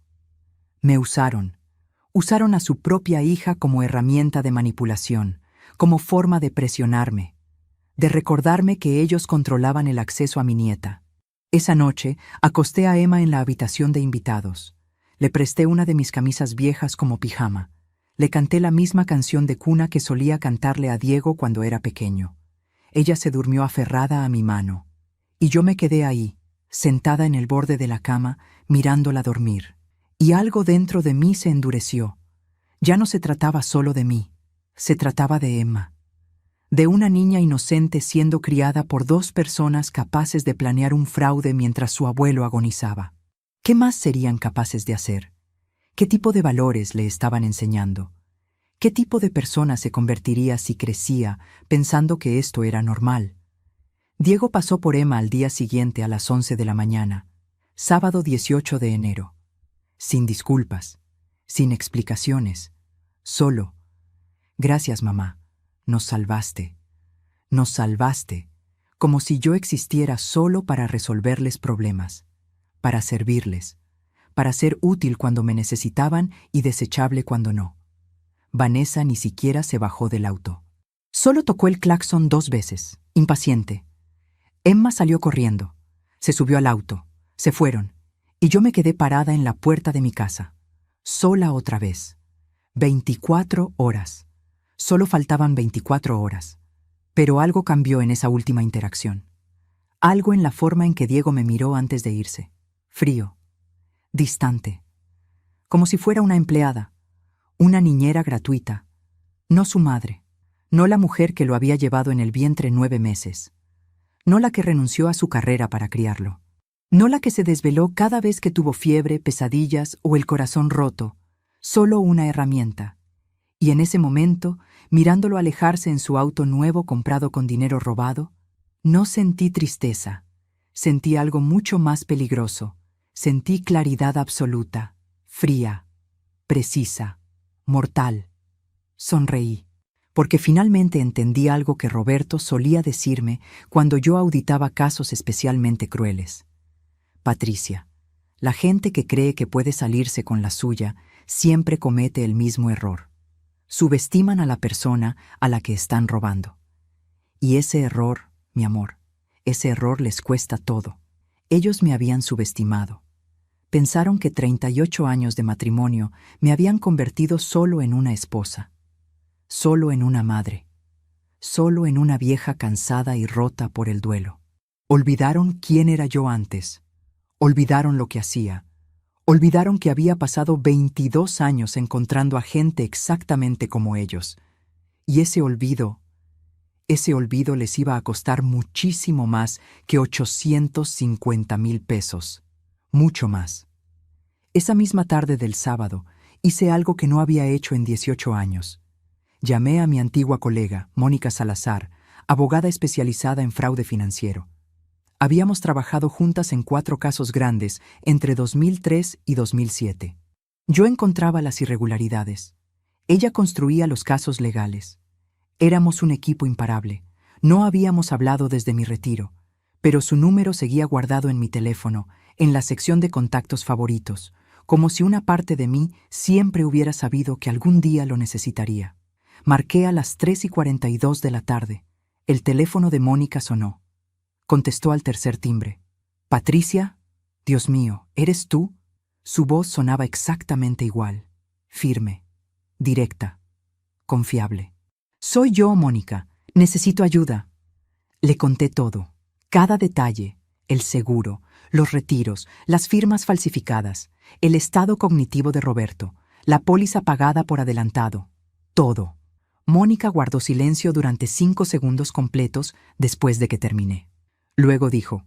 Me usaron. Usaron a su propia hija como herramienta de manipulación, como forma de presionarme, de recordarme que ellos controlaban el acceso a mi nieta. Esa noche acosté a Emma en la habitación de invitados. Le presté una de mis camisas viejas como pijama. Le canté la misma canción de cuna que solía cantarle a Diego cuando era pequeño. Ella se durmió aferrada a mi mano. Y yo me quedé ahí, sentada en el borde de la cama, mirándola dormir. Y algo dentro de mí se endureció. Ya no se trataba solo de mí, se trataba de Emma. De una niña inocente siendo criada por 2 personas capaces de planear un fraude mientras su abuelo agonizaba. ¿Qué más serían capaces de hacer? ¿Qué tipo de valores le estaban enseñando? ¿Qué tipo de persona se convertiría si crecía pensando que esto era normal? Diego pasó por Emma al día siguiente a las 11 de la mañana, sábado 18 de enero. Sin disculpas, sin explicaciones, solo. Gracias, mamá. Nos salvaste. Nos salvaste, como si yo existiera solo para resolverles problemas, para servirles, para ser útil cuando me necesitaban y desechable cuando no. Vanessa ni siquiera se bajó del auto. Solo tocó el claxon 2 veces, impaciente. Emma salió corriendo. Se subió al auto. Se fueron. Y yo me quedé parada en la puerta de mi casa, sola otra vez. 24 horas. Solo faltaban 24 horas. Pero algo cambió en esa última interacción. Algo en la forma en que Diego me miró antes de irse. Frío, distante, como si fuera una empleada, una niñera gratuita, no su madre, no la mujer que lo había llevado en el vientre 9 meses, no la que renunció a su carrera para criarlo, no la que se desveló cada vez que tuvo fiebre, pesadillas o el corazón roto, solo una herramienta. Y en ese momento, mirándolo alejarse en su auto nuevo comprado con dinero robado, no sentí tristeza, sentí algo mucho más peligroso, sentí claridad absoluta, fría, precisa, mortal. Sonreí, porque finalmente entendí algo que Roberto solía decirme cuando yo auditaba casos especialmente crueles. Patricia, la gente que cree que puede salirse con la suya siempre comete el mismo error. Subestiman a la persona a la que están robando. Y ese error, mi amor, ese error les cuesta todo. Ellos me habían subestimado. Pensaron que 38 años de matrimonio me habían convertido solo en una esposa, solo en una madre, solo en una vieja cansada y rota por el duelo. Olvidaron quién era yo antes. Olvidaron lo que hacía. Olvidaron que había pasado 22 años encontrando a gente exactamente como ellos. Y ese olvido les iba a costar muchísimo más que 850,000 pesos. Mucho más. Esa misma tarde del sábado, hice algo que no había hecho en 18 años. Llamé a mi antigua colega, Mónica Salazar, abogada especializada en fraude financiero. Habíamos trabajado juntas en 4 casos grandes entre 2003 y 2007. Yo encontraba las irregularidades. Ella construía los casos legales. Éramos un equipo imparable. No habíamos hablado desde mi retiro, pero su número seguía guardado en mi teléfono, en la sección de contactos favoritos, como si una parte de mí siempre hubiera sabido que algún día lo necesitaría. Marqué a las 3:42 de la tarde. El teléfono de Mónica sonó. Contestó al tercer timbre. «Patricia, Dios mío, ¿eres tú?» Su voz sonaba exactamente igual, firme, directa, confiable. «Soy yo, Mónica. Necesito ayuda». Le conté todo, cada detalle, el seguro, los retiros, las firmas falsificadas, el estado cognitivo de Roberto, la póliza pagada por adelantado, todo. Mónica guardó silencio durante 5 segundos completos después de que terminé. Luego dijo: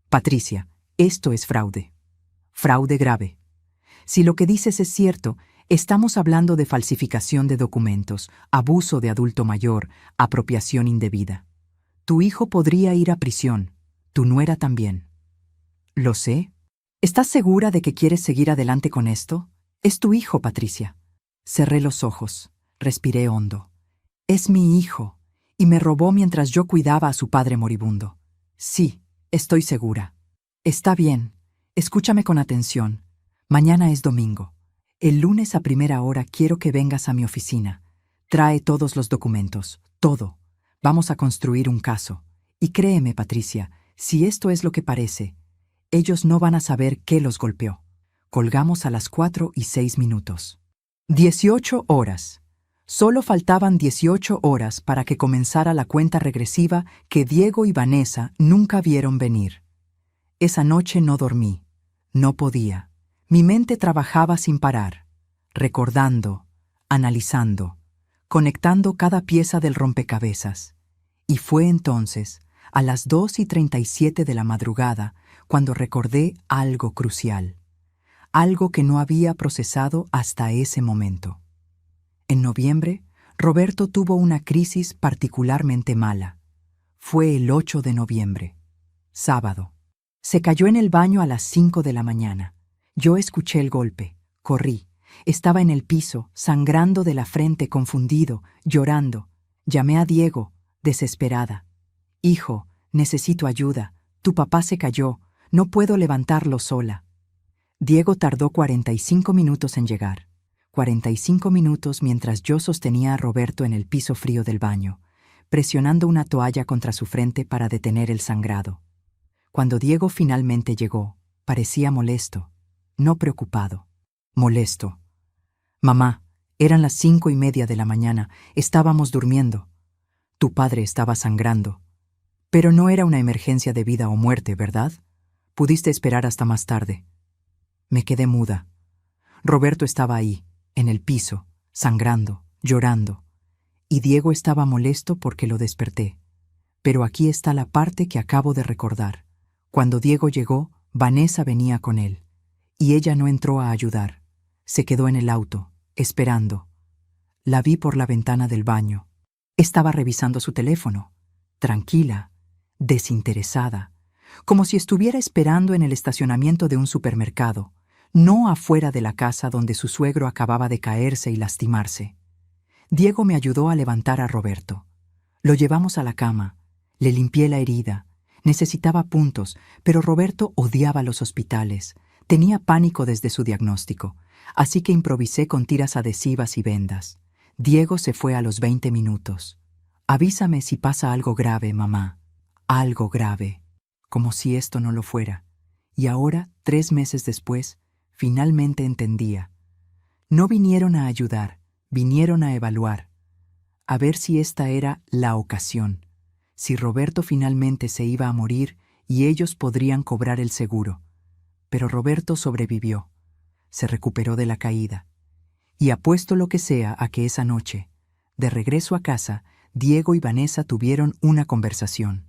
«Patricia, esto es fraude. Fraude grave. Si lo que dices es cierto, estamos hablando de falsificación de documentos, abuso de adulto mayor, apropiación indebida. Tu hijo podría ir a prisión, tu nuera también». «Lo sé. ¿Estás segura de que quieres seguir adelante con esto? Es tu hijo, Patricia». Cerré los ojos, respiré hondo. «Es mi hijo, y me robó mientras yo cuidaba a su padre moribundo. Sí, estoy segura». «Está bien. Escúchame con atención. Mañana es domingo. El lunes a primera hora quiero que vengas a mi oficina. Trae todos los documentos, todo. Vamos a construir un caso. Y créeme, Patricia, si esto es lo que parece, ellos no van a saber qué los golpeó». Colgamos a las 4:06. 18 horas. Solo faltaban 18 horas para que comenzara la cuenta regresiva que Diego y Vanessa nunca vieron venir. Esa noche no dormí. No podía. Mi mente trabajaba sin parar, recordando, analizando, conectando cada pieza del rompecabezas. Y fue entonces, a las 2:37 de la madrugada, cuando recordé algo crucial, algo que no había procesado hasta ese momento. En noviembre, Roberto tuvo una crisis particularmente mala. Fue el 8 de noviembre, sábado. Se cayó en el baño a las 5 de la mañana. Yo escuché el golpe, corrí. Estaba en el piso, sangrando de la frente, confundido, llorando. Llamé a Diego, desesperada. «Hijo, necesito ayuda. Tu papá se cayó. No puedo levantarlo sola». Diego tardó 45 minutos en llegar. 45 minutos mientras yo sostenía a Roberto en el piso frío del baño, presionando una toalla contra su frente para detener el sangrado. Cuando Diego finalmente llegó, parecía molesto. no preocupado. Molesto. Mamá, eran las 5:30 de la mañana, estábamos durmiendo. Tu padre estaba sangrando. Pero no era una emergencia de vida o muerte, ¿verdad? Pudiste esperar hasta más tarde. Me quedé muda. Roberto estaba ahí, en el piso, sangrando, llorando. Y Diego estaba molesto porque lo desperté. Pero aquí está la parte que acabo de recordar. Cuando Diego llegó, Vanessa venía con él. Y ella no entró a ayudar. Se quedó en el auto, esperando. La vi por la ventana del baño. Estaba revisando su teléfono, tranquila, desinteresada, como si estuviera esperando en el estacionamiento de un supermercado, no afuera de la casa donde su suegro acababa de caerse y lastimarse. Diego me ayudó a levantar a Roberto. Lo llevamos a la cama, le limpié la herida. Necesitaba puntos, pero Roberto odiaba los hospitales. Tenía pánico desde su diagnóstico, así que improvisé con tiras adhesivas y vendas. Diego se fue a los 20 minutos. Avísame si pasa algo grave, mamá. Algo grave. Como si esto no lo fuera. Y ahora, 3 meses después, finalmente entendía. No vinieron a ayudar, vinieron a evaluar. A ver si esta era la ocasión. Si Roberto finalmente se iba a morir y ellos podrían cobrar el seguro. Pero Roberto sobrevivió. Se recuperó de la caída. Y apuesto lo que sea a que esa noche, de regreso a casa, Diego y Vanessa tuvieron una conversación.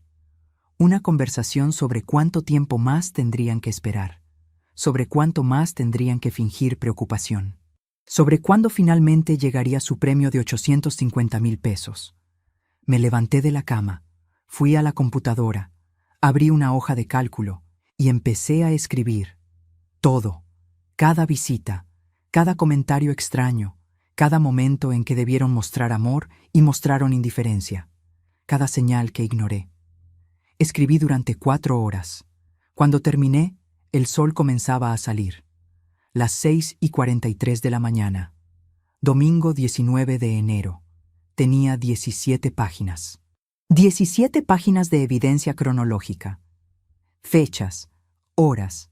Una conversación sobre cuánto tiempo más tendrían que esperar. Sobre cuánto más tendrían que fingir preocupación. Sobre cuándo finalmente llegaría su premio de 850,000 pesos. Me levanté de la cama, fui a la computadora, abrí una hoja de cálculo y empecé a escribir. Todo, cada visita, cada comentario extraño, cada momento en que debieron mostrar amor y mostraron indiferencia, cada señal que ignoré. Escribí durante 4 horas. Cuando terminé, el sol comenzaba a salir. Las 6:43 de la mañana. Domingo 19 de enero. Tenía 17 páginas. 17 páginas de evidencia cronológica. Fechas, horas,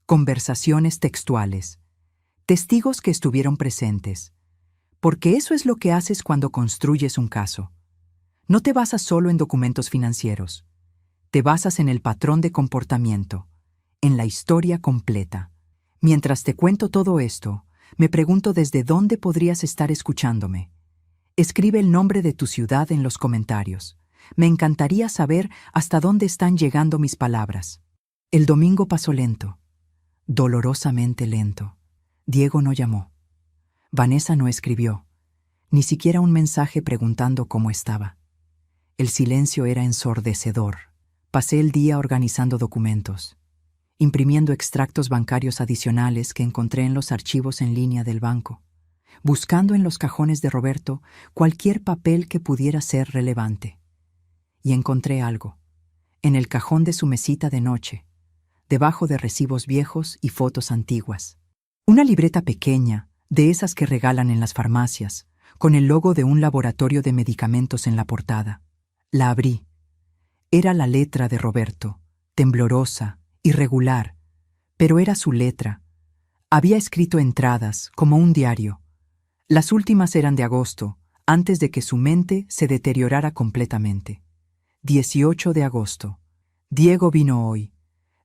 conversaciones textuales, testigos que estuvieron presentes. Porque eso es lo que haces cuando construyes un caso. No te basas solo en documentos financieros. Te basas en el patrón de comportamiento, en la historia completa. Mientras te cuento todo esto, me pregunto desde dónde podrías estar escuchándome. Escribe el nombre de tu ciudad en los comentarios. Me encantaría saber hasta dónde están llegando mis palabras. El domingo pasó lento, dolorosamente lento. Diego no llamó. Vanessa no escribió, ni siquiera un mensaje preguntando cómo estaba. El silencio era ensordecedor. Pasé el día organizando documentos, imprimiendo extractos bancarios adicionales que encontré en los archivos en línea del banco, buscando en los cajones de Roberto cualquier papel que pudiera ser relevante. Y encontré algo, en el cajón de su mesita de noche, debajo de recibos viejos y fotos antiguas. Una libreta pequeña, de esas que regalan en las farmacias, con el logo de un laboratorio de medicamentos en la portada. La abrí. Era la letra de Roberto, temblorosa, irregular, pero era su letra. Había escrito entradas, como un diario. Las últimas eran de agosto, antes de que su mente se deteriorara completamente. 18 de agosto. Diego vino hoy.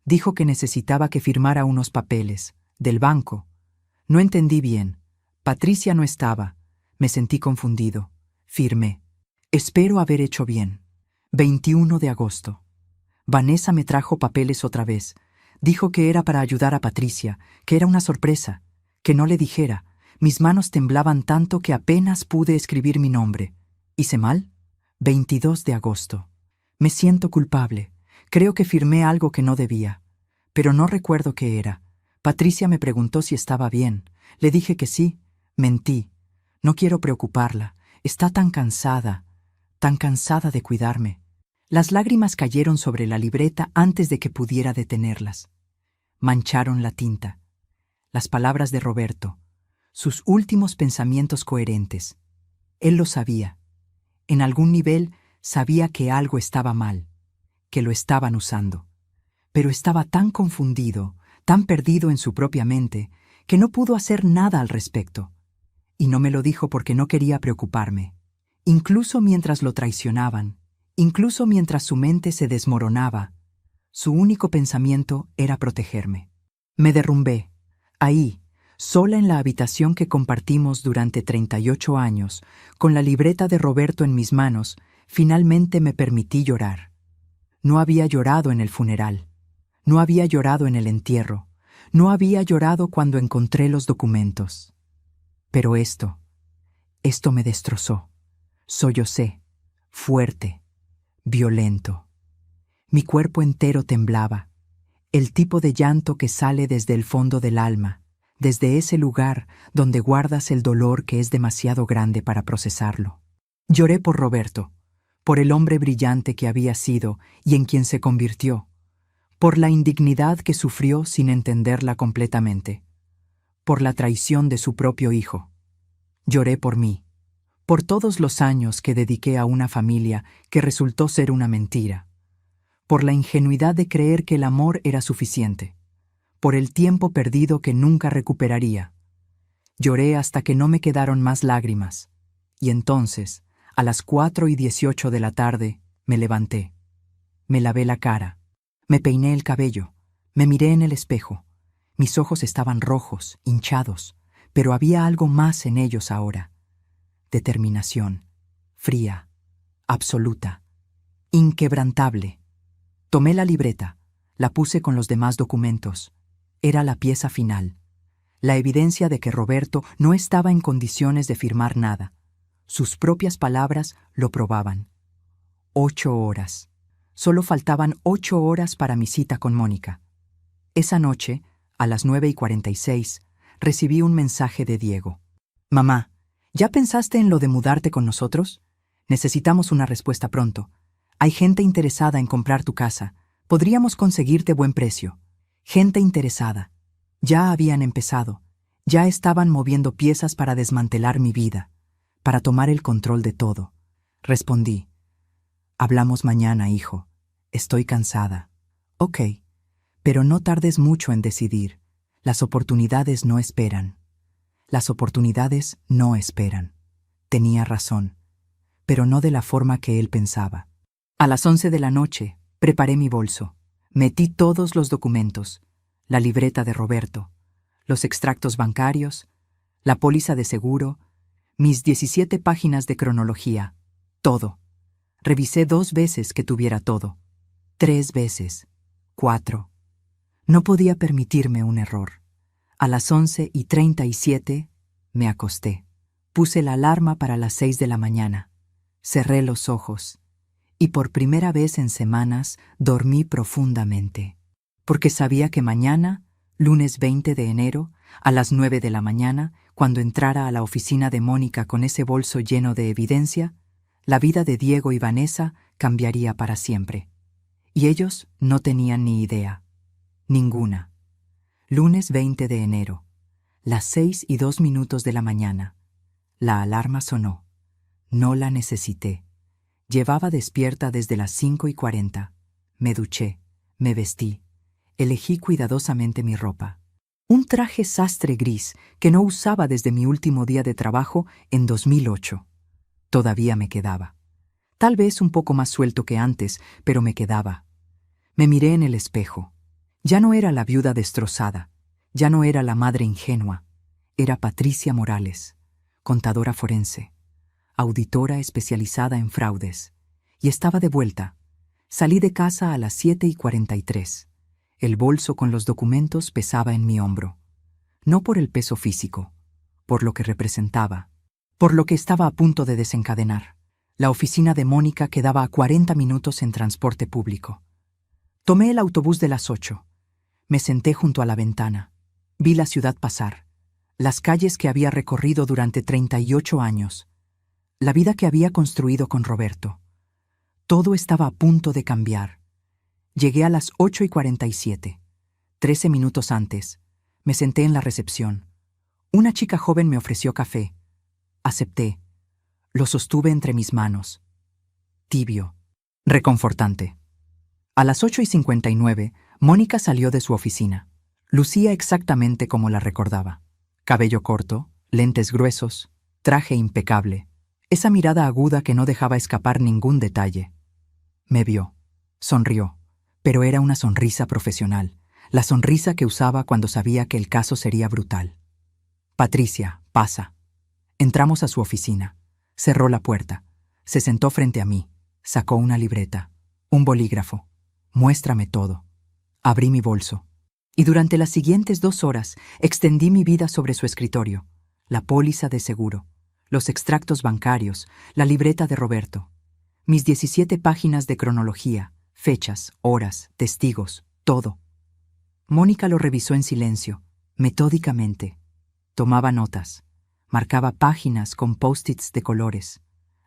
Dijo que necesitaba que firmara unos papeles, del banco. No entendí bien. Patricia no estaba. Me sentí confundido. Firmé. Espero haber hecho bien. 21 de agosto. Vanessa me trajo papeles otra vez. Dijo que era para ayudar a Patricia, que era una sorpresa, que no le dijera. Mis manos temblaban tanto que apenas pude escribir mi nombre. ¿Hice mal? 22 de agosto. Me siento culpable. Creo que firmé algo que no debía. Pero no recuerdo qué era. Patricia me preguntó si estaba bien. Le dije que sí. Mentí. No quiero preocuparla. Está tan cansada de cuidarme. Las lágrimas cayeron sobre la libreta antes de que pudiera detenerlas. Mancharon la tinta. Las palabras de Roberto. Sus últimos pensamientos coherentes. Él lo sabía. En algún nivel sabía que algo estaba mal, que lo estaban usando. Pero estaba tan confundido, tan perdido en su propia mente, que no pudo hacer nada al respecto. Y no me lo dijo porque no quería preocuparme. Incluso mientras lo traicionaban, incluso mientras su mente se desmoronaba, su único pensamiento era protegerme. Me derrumbé, ahí, sola en la habitación que compartimos durante 38 años, con la libreta de Roberto en mis manos. Finalmente me permití llorar. No había llorado en el funeral, no había llorado en el entierro, no había llorado cuando encontré los documentos. Pero esto me destrozó. Sollocé, fuerte, violento. Mi cuerpo entero temblaba, el tipo de llanto que sale desde el fondo del alma, desde ese lugar donde guardas el dolor que es demasiado grande para procesarlo. Lloré por Roberto, por el hombre brillante que había sido y en quien se convirtió, por la indignidad que sufrió sin entenderla completamente, por la traición de su propio hijo. Lloré por mí, por todos los años que dediqué a una familia que resultó ser una mentira, por la ingenuidad de creer que el amor era suficiente, por el tiempo perdido que nunca recuperaría. Lloré hasta que no me quedaron más lágrimas, y entonces, a las 4:18 de la tarde, me levanté. Me lavé la cara, me peiné el cabello, me miré en el espejo. Mis ojos estaban rojos, hinchados, pero había algo más en ellos ahora. Determinación, fría, absoluta, inquebrantable. Tomé la libreta, la puse con los demás documentos. Era la pieza final, la evidencia de que Roberto no estaba en condiciones de firmar nada. Sus propias palabras lo probaban. 8 horas. Solo faltaban 8 horas para mi cita con Mónica. Esa noche, a las 9:46, recibí un mensaje de Diego. Mamá, ¿ya pensaste en lo de mudarte con nosotros? Necesitamos una respuesta pronto. Hay gente interesada en comprar tu casa. Podríamos conseguirte buen precio. Gente interesada. Ya habían empezado. Ya estaban moviendo piezas para desmantelar mi vida, para tomar el control de todo. Respondí. Hablamos mañana, hijo. Estoy cansada. Ok, pero no tardes mucho en decidir. Las oportunidades no esperan. Las oportunidades no esperan. Tenía razón, pero no de la forma que él pensaba. A las 11 de la noche, preparé mi bolso. Metí todos los documentos, la libreta de Roberto, los extractos bancarios, la póliza de seguro, mis 17 páginas de cronología, todo. Revisé 2 veces que tuviera todo. 3 veces. 4. No podía permitirme un error. A las 11:37 me acosté. Puse la alarma para las 6 de la mañana. Cerré los ojos. Y por primera vez en semanas dormí profundamente. Porque sabía que mañana, lunes 20 de enero, a las 9 de la mañana, cuando entrara a la oficina de Mónica con ese bolso lleno de evidencia, la vida de Diego y Vanessa cambiaría para siempre. Y ellos no tenían ni idea. Ninguna. Lunes 20 de enero, las 6:02 de la mañana. La alarma sonó. No la necesité. Llevaba despierta desde las 5:40. Me duché, me vestí. Elegí cuidadosamente mi ropa. Un traje sastre gris que no usaba desde mi último día de trabajo en 2008. Todavía me quedaba. Tal vez un poco más suelto que antes, pero me quedaba. Me miré en el espejo. Ya no era la viuda destrozada. Ya no era la madre ingenua. Era Patricia Morales, contadora forense, auditora especializada en fraudes. Y estaba de vuelta. Salí de casa a las 7:43. El bolso con los documentos pesaba en mi hombro. No por el peso físico, por lo que representaba, por lo que estaba a punto de desencadenar. La oficina de Mónica quedaba a 40 minutos en transporte público. Tomé el autobús de las 8. Me senté junto a la ventana. Vi la ciudad pasar, las calles que había recorrido durante 38 años, la vida que había construido con Roberto. Todo estaba a punto de cambiar. Llegué a las 8:47. 13 minutos antes, me senté en la recepción. Una chica joven me ofreció café. Acepté. Lo sostuve entre mis manos. Tibio. Reconfortante. A las 8:59, Mónica salió de su oficina. Lucía exactamente como la recordaba. Cabello corto, lentes gruesos, traje impecable, esa mirada aguda que no dejaba escapar ningún detalle. Me vio, sonrió, pero era una sonrisa profesional, la sonrisa que usaba cuando sabía que el caso sería brutal. Patricia, pasa. Entramos a su oficina. Cerró la puerta. Se sentó frente a mí. Sacó una libreta, un bolígrafo. Muéstrame todo. Abrí mi bolso. Y durante las siguientes 2 horas extendí mi vida sobre su escritorio. La póliza de seguro, los extractos bancarios, la libreta de Roberto. Mis 17 páginas de cronología, fechas, horas, testigos, todo. Mónica lo revisó en silencio, metódicamente. Tomaba notas. Marcaba páginas con post-its de colores.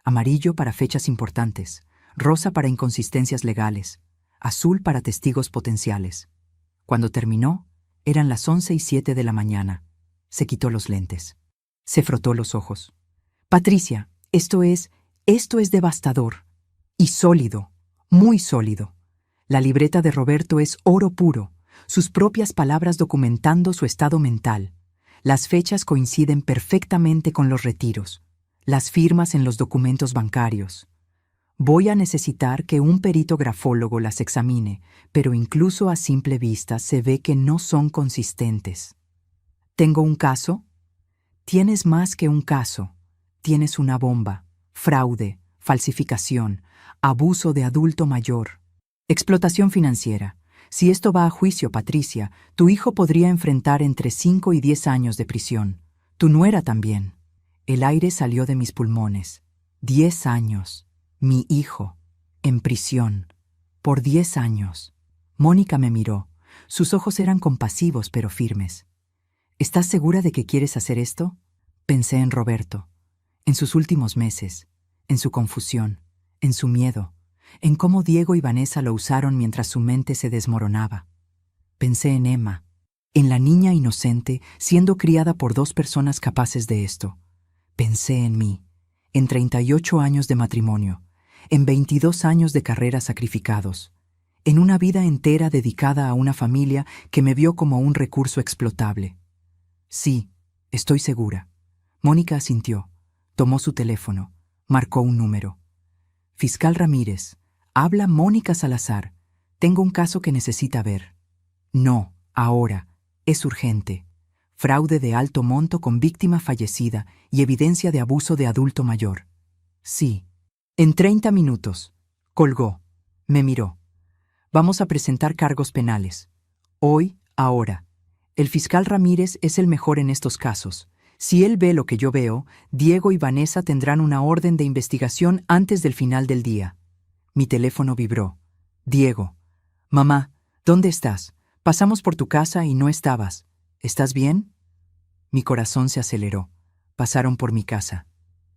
Amarillo para fechas importantes, rosa para inconsistencias legales, azul para testigos potenciales. Cuando terminó, eran las 11:07 de la mañana. Se quitó los lentes. Se frotó los ojos. Patricia, esto es devastador. Y sólido, muy sólido. La libreta de Roberto es oro puro, sus propias palabras documentando su estado mental. Las fechas coinciden perfectamente con los retiros, las firmas en los documentos bancarios. Voy a necesitar que un perito grafólogo las examine, pero incluso a simple vista se ve que no son consistentes. ¿Tengo un caso? Tienes más que un caso. Tienes una bomba, fraude, falsificación, abuso de adulto mayor, explotación financiera. Si esto va a juicio, Patricia, tu hijo podría enfrentar entre 5 y 10 años de prisión. Tu nuera también. El aire salió de mis pulmones. 10 años. Mi hijo. En prisión. Por 10 años. Mónica me miró. Sus ojos eran compasivos pero firmes. ¿Estás segura de que quieres hacer esto? Pensé en Roberto. En sus últimos meses. En su confusión. En su miedo. En cómo Diego y Vanessa lo usaron mientras su mente se desmoronaba. Pensé en Emma, en la niña inocente siendo criada por 2 personas capaces de esto. Pensé en mí, en 38 años de matrimonio, en 22 años de carrera sacrificados, en una vida entera dedicada a una familia que me vio como un recurso explotable. Sí, estoy segura. Mónica asintió, tomó su teléfono, marcó un número. Fiscal Ramírez, habla Mónica Salazar. Tengo un caso que necesita ver. No, ahora. Es urgente. Fraude de alto monto con víctima fallecida y evidencia de abuso de adulto mayor. Sí. En 30 minutos. Colgó. Me miró. Vamos a presentar cargos penales. Hoy, ahora. El fiscal Ramírez es el mejor en estos casos. Si él ve lo que yo veo, Diego y Vanessa tendrán una orden de investigación antes del final del día. Mi teléfono vibró. Diego. Mamá, ¿dónde estás? Pasamos por tu casa y no estabas. ¿Estás bien? Mi corazón se aceleró. Pasaron por mi casa,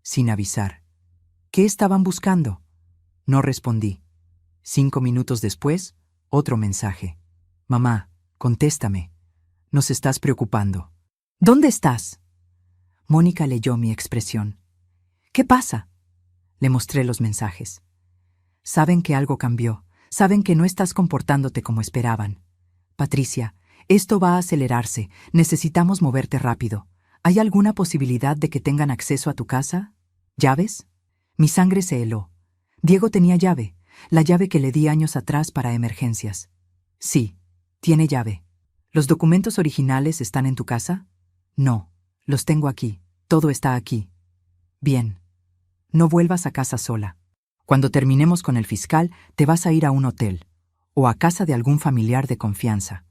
sin avisar. ¿Qué estaban buscando? No respondí. 5 minutos después, otro mensaje. Mamá, contéstame. Nos estás preocupando. ¿Dónde estás? Mónica leyó mi expresión. ¿Qué pasa? Le mostré los mensajes. Saben que algo cambió. Saben que no estás comportándote como esperaban. Patricia, esto va a acelerarse. Necesitamos moverte rápido. ¿Hay alguna posibilidad de que tengan acceso a tu casa? ¿Llaves? Mi sangre se heló. Diego tenía llave, la llave que le di años atrás para emergencias. Sí, tiene llave. ¿Los documentos originales están en tu casa? No. Los tengo aquí. Todo está aquí. Bien. No vuelvas a casa sola. Cuando terminemos con el fiscal, te vas a ir a un hotel o a casa de algún familiar de confianza.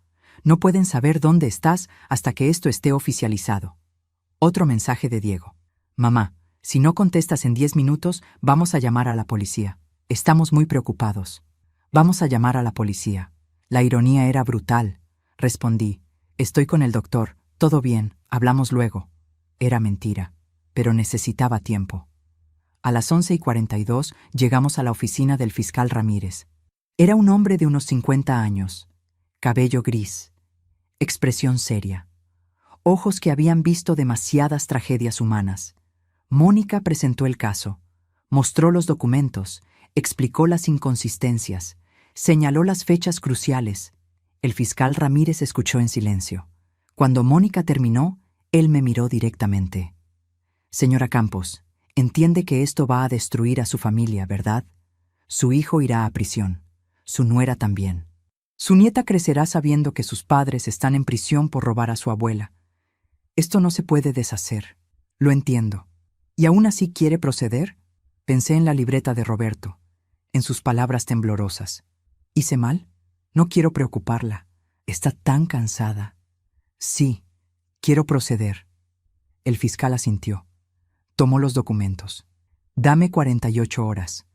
No pueden saber dónde estás hasta que esto esté oficializado. Otro mensaje de Diego. Mamá, si no contestas en 10 minutos, vamos a llamar a la policía. Estamos muy preocupados. Vamos a llamar a la policía. La ironía era brutal. Respondí. Estoy con el doctor. Todo bien, hablamos luego. Era mentira, pero necesitaba tiempo. A las 11:42 llegamos a la oficina del fiscal Ramírez. Era un hombre de unos 50 años, cabello gris, expresión seria, ojos que habían visto demasiadas tragedias humanas. Mónica presentó el caso, mostró los documentos, explicó las inconsistencias, señaló las fechas cruciales El fiscal Ramírez escuchó en silencio. Cuando Mónica terminó, él me miró directamente. Señora Campos, entiende que esto va a destruir a su familia, ¿verdad? Su hijo irá a prisión. Su nuera también. Su nieta crecerá sabiendo que sus padres están en prisión por robar a su abuela. Esto no se puede deshacer. Lo entiendo. ¿Y aún así quiere proceder? Pensé en la libreta de Roberto, en sus palabras temblorosas. ¿Hice mal? No quiero preocuparla. Está tan cansada. Sí, quiero proceder. El fiscal asintió. Tomó los documentos. Dame 48 horas.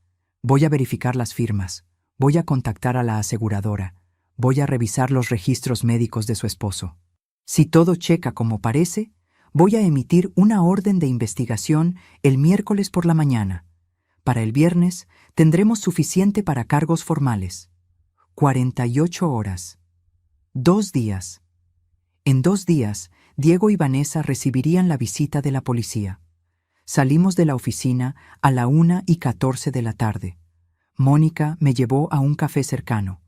Voy a verificar las firmas. Voy a contactar a la aseguradora. Voy a revisar los registros médicos de su esposo. Si todo checa como parece, voy a emitir una orden de investigación el miércoles por la mañana. Para el viernes tendremos suficiente para cargos formales. 48 horas. 2 días. En 2 días, Diego y Vanessa recibirían la visita de la policía. Salimos de la oficina a la 1:14 de la tarde. Mónica me llevó a un café cercano.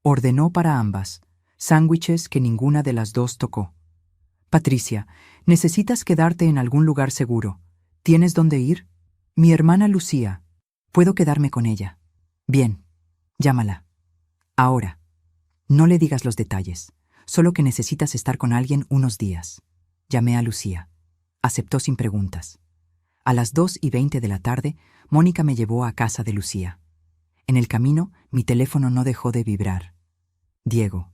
Ordenó para ambas, sándwiches que ninguna de las dos tocó. Patricia, necesitas quedarte en algún lugar seguro. ¿Tienes dónde ir? Mi hermana Lucía. Puedo quedarme con ella. Bien, llámala. Ahora. No le digas los detalles, solo que necesitas estar con alguien unos días. Llamé a Lucía. Aceptó sin preguntas. A las 2:20 de la tarde, Mónica me llevó a casa de Lucía. En el camino, mi teléfono no dejó de vibrar. Diego.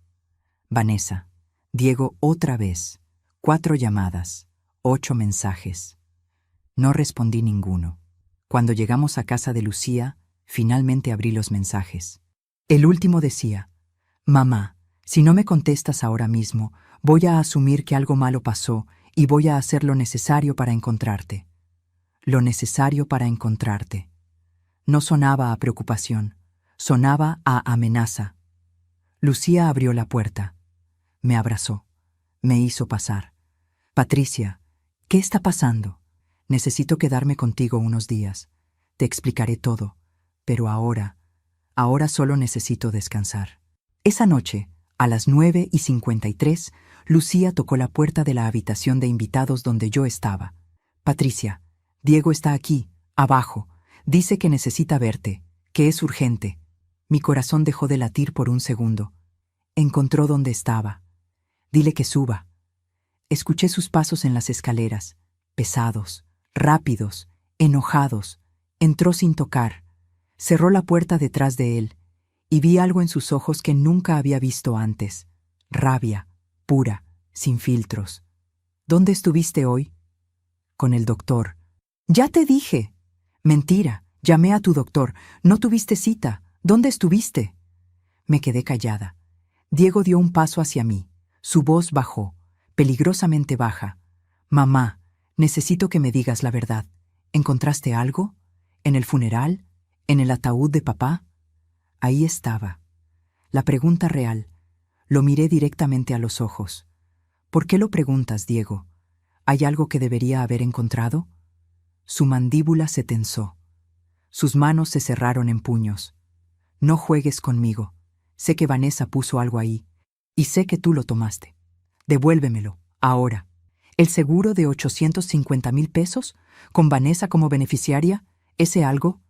Vanessa. Diego otra vez. 4 llamadas. 8 mensajes. No respondí ninguno. Cuando llegamos a casa de Lucía, finalmente abrí los mensajes. El último decía: Mamá, si no me contestas ahora mismo, voy a asumir que algo malo pasó y voy a hacer lo necesario para encontrarte. Lo necesario para encontrarte. No sonaba a preocupación, sonaba a amenaza. Lucía abrió la puerta. Me abrazó. Me hizo pasar. Patricia, ¿qué está pasando? Necesito quedarme contigo unos días. Te explicaré todo, pero ahora solo necesito descansar. Esa noche, a las 9:53, Lucía tocó la puerta de la habitación de invitados donde yo estaba. Patricia, Diego está aquí, abajo. Dice que necesita verte, que es urgente. Mi corazón dejó de latir por un segundo. Encontró dónde estaba. Dile que suba. Escuché sus pasos en las escaleras, pesados, rápidos, enojados. Entró sin tocar. Cerró la puerta detrás de él, y vi algo en sus ojos que nunca había visto antes. Rabia, pura, sin filtros. ¿Dónde estuviste hoy? Con el doctor. Ya te dije. Mentira, llamé a tu doctor. No tuviste cita. ¿Dónde estuviste? Me quedé callada. Diego dio un paso hacia mí. Su voz bajó, peligrosamente baja. Mamá, necesito que me digas la verdad. ¿Encontraste algo? ¿En el funeral? ¿En el ataúd de papá? Ahí estaba. La pregunta real. Lo miré directamente a los ojos. ¿Por qué lo preguntas, Diego? ¿Hay algo que debería haber encontrado? Su mandíbula se tensó. Sus manos se cerraron en puños. No juegues conmigo. Sé que Vanessa puso algo ahí. Y sé que tú lo tomaste. Devuélvemelo, ahora. ¿El seguro de 850,000 pesos? ¿Con Vanessa como beneficiaria? ¿Ese algo?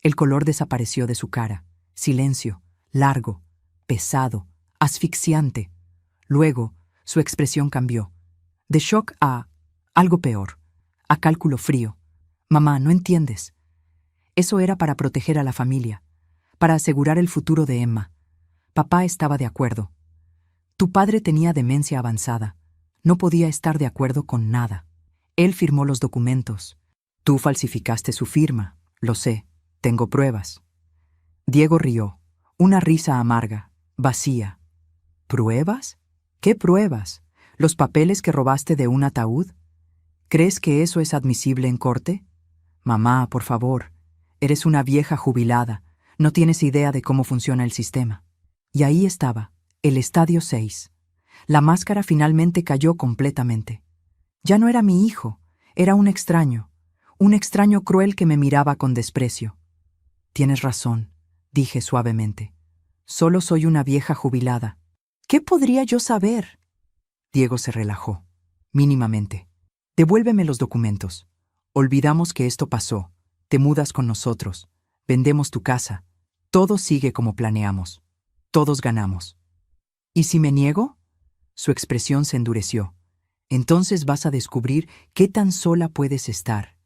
El color desapareció de su cara. Silencio, largo, pesado, asfixiante. Luego, su expresión cambió. De shock a algo peor, a cálculo frío. Mamá, no entiendes. Eso era para proteger a la familia, para asegurar el futuro de Emma. Papá estaba de acuerdo. Tu padre tenía demencia avanzada. No podía estar de acuerdo con nada. Él firmó los documentos. Tú falsificaste su firma. Lo sé. Tengo pruebas. Diego rió. Una risa amarga, vacía. ¿Pruebas? ¿Qué pruebas? ¿Los papeles que robaste de un ataúd? ¿Crees que eso es admisible en corte? Mamá, por favor. Eres una vieja jubilada. No tienes idea de cómo funciona el sistema. Y ahí estaba, el Estadio 6. La máscara finalmente cayó completamente. Ya no era mi hijo, era un extraño cruel que me miraba con desprecio. Tienes razón, dije suavemente. Solo soy una vieja jubilada. ¿Qué podría yo saber? Diego se relajó, mínimamente. Devuélveme los documentos. Olvidamos que esto pasó. Te mudas con nosotros. Vendemos tu casa. Todo sigue como planeamos. Todos ganamos. ¿Y si me niego? Su expresión se endureció. Entonces vas a descubrir qué tan sola puedes estar.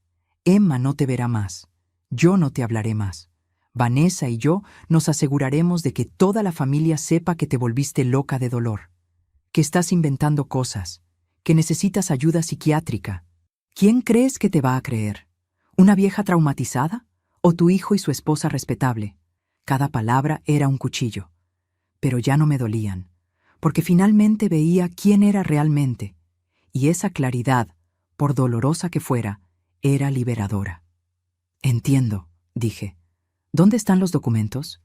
Emma no te verá más. Yo no te hablaré más. Vanessa y yo nos aseguraremos de que toda la familia sepa que te volviste loca de dolor, que estás inventando cosas, que necesitas ayuda psiquiátrica. ¿Quién crees que te va a creer? ¿Una vieja traumatizada? ¿O tu hijo y su esposa respetable? Cada palabra era un cuchillo. Pero ya no me dolían, porque finalmente veía quién era realmente, y esa claridad, por dolorosa que fuera, era liberadora. Entiendo, dije. ¿Dónde están los documentos?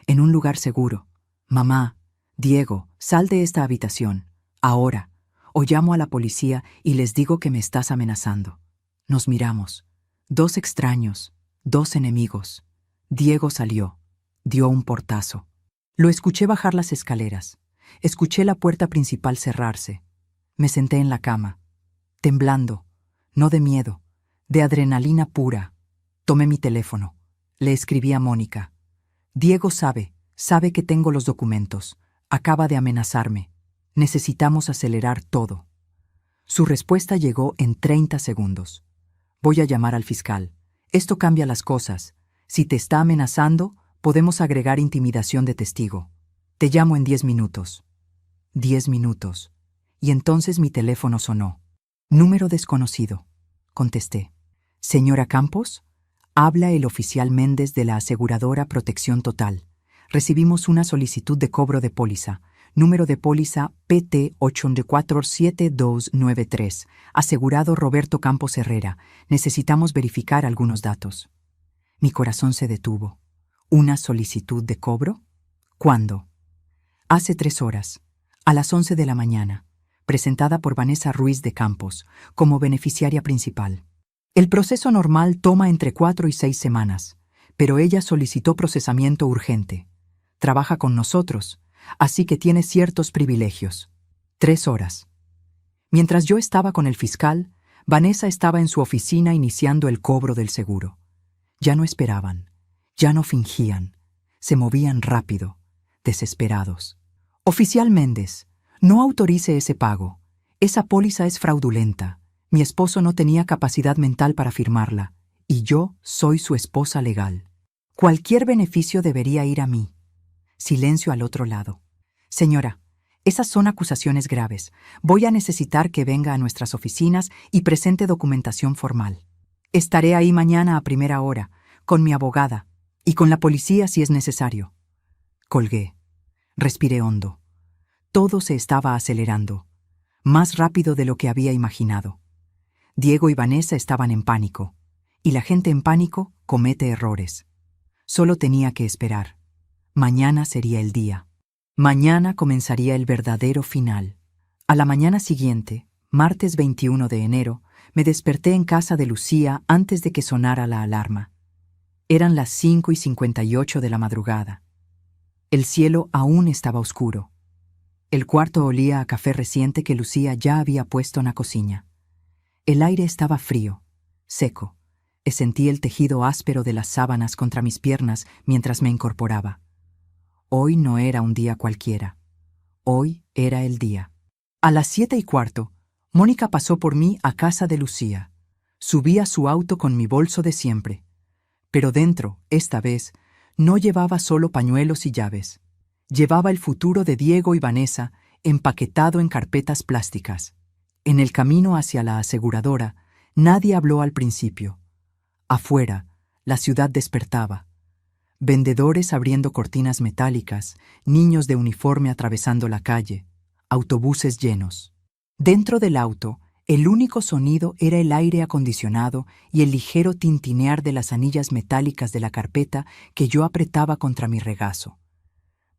En un lugar seguro. Mamá, Diego, sal de esta habitación, ahora, o llamo a la policía y les digo que me estás amenazando. Nos miramos. 2 extraños, 2 enemigos. Diego salió, dio un portazo. Lo escuché bajar las escaleras. Escuché la puerta principal cerrarse. Me senté en la cama, temblando, no de miedo, de adrenalina pura. Tomé mi teléfono. Le escribí a Mónica. Diego sabe que tengo los documentos. Acaba de amenazarme. Necesitamos acelerar todo. Su respuesta llegó en 30 segundos. Voy a llamar al fiscal. Esto cambia las cosas. Si te está amenazando, podemos agregar intimidación de testigo. Te llamo en 10 minutos. 10 minutos. Y entonces mi teléfono sonó. Número desconocido. Contesté. Señora Campos, habla el oficial Méndez de la aseguradora Protección Total. Recibimos una solicitud de cobro de póliza. Número de póliza PT 847293. Asegurado Roberto Campos Herrera. Necesitamos verificar algunos datos. Mi corazón se detuvo. ¿Una solicitud de cobro? ¿Cuándo? Hace 3 horas, a las 11 de la mañana, presentada por Vanessa Ruiz de Campos, como beneficiaria principal. El proceso normal toma entre 4 y 6 semanas, pero ella solicitó procesamiento urgente. Trabaja con nosotros, así que tiene ciertos privilegios. 3 horas. Mientras yo estaba con el fiscal, Vanessa estaba en su oficina iniciando el cobro del seguro. Ya no esperaban, ya no fingían, se movían rápido, desesperados. Oficial Méndez, no autorice ese pago. Esa póliza es fraudulenta. Mi esposo no tenía capacidad mental para firmarla, y yo soy su esposa legal. Cualquier beneficio debería ir a mí. Silencio al otro lado. Señora, esas son acusaciones graves. Voy a necesitar que venga a nuestras oficinas y presente documentación formal. Estaré ahí mañana a primera hora, con mi abogada, y con la policía si es necesario. Colgué. Respiré hondo. Todo se estaba acelerando, más rápido de lo que había imaginado. Diego y Vanessa estaban en pánico, y la gente en pánico comete errores. Solo tenía que esperar. Mañana sería el día. Mañana comenzaría el verdadero final. A la mañana siguiente, martes 21 de enero, me desperté en casa de Lucía antes de que sonara la alarma. Eran las 5:58 de la madrugada. El cielo aún estaba oscuro. El cuarto olía a café reciente que Lucía ya había puesto en la cocina. El aire estaba frío, seco, y sentí el tejido áspero de las sábanas contra mis piernas mientras me incorporaba. Hoy no era un día cualquiera. Hoy era el día. A las 7:15, Mónica pasó por mí a casa de Lucía. Subí a su auto con mi bolso de siempre. Pero dentro, esta vez, no llevaba solo pañuelos y llaves. Llevaba el futuro de Diego y Vanessa empaquetado en carpetas plásticas. En el camino hacia la aseguradora, nadie habló al principio. Afuera, la ciudad despertaba. Vendedores abriendo cortinas metálicas, niños de uniforme atravesando la calle, autobuses llenos. Dentro del auto, el único sonido era el aire acondicionado y el ligero tintinear de las anillas metálicas de la carpeta que yo apretaba contra mi regazo.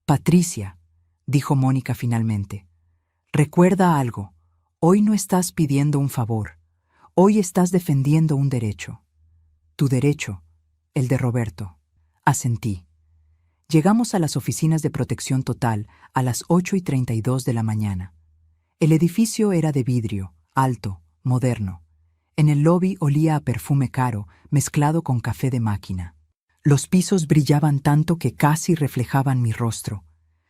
Patricia, dijo Mónica finalmente, recuerda algo. Hoy no estás pidiendo un favor. Hoy estás defendiendo un derecho. Tu derecho, el de Roberto. Asentí. Llegamos a las oficinas de protección total a las 8:32 de la mañana. El edificio era de vidrio, alto, moderno. En el lobby olía a perfume caro, mezclado con café de máquina. Los pisos brillaban tanto que casi reflejaban mi rostro.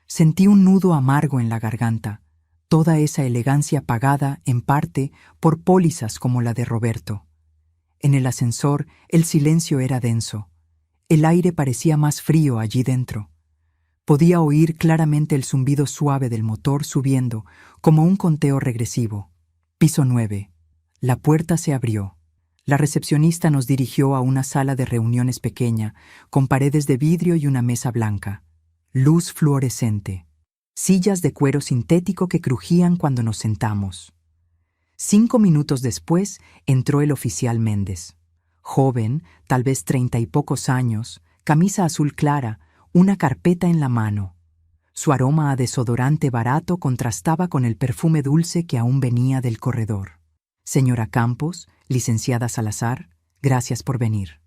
Sentí un nudo amargo en la garganta, toda esa elegancia pagada, en parte, por pólizas como la de Roberto. En el ascensor, el silencio era denso. El aire parecía más frío allí dentro. Podía oír claramente el zumbido suave del motor subiendo, como un conteo regresivo. Piso 9. La puerta se abrió. La recepcionista nos dirigió a una sala de reuniones pequeña, con paredes de vidrio y una mesa blanca. Luz fluorescente. Sillas de cuero sintético que crujían cuando nos sentamos. 5 minutos después entró el oficial Méndez. Joven, tal vez 30 y pocos años, camisa azul clara, una carpeta en la mano. Su aroma a desodorante barato contrastaba con el perfume dulce que aún venía del corredor. Señora Campos, licenciada Salazar, gracias por venir.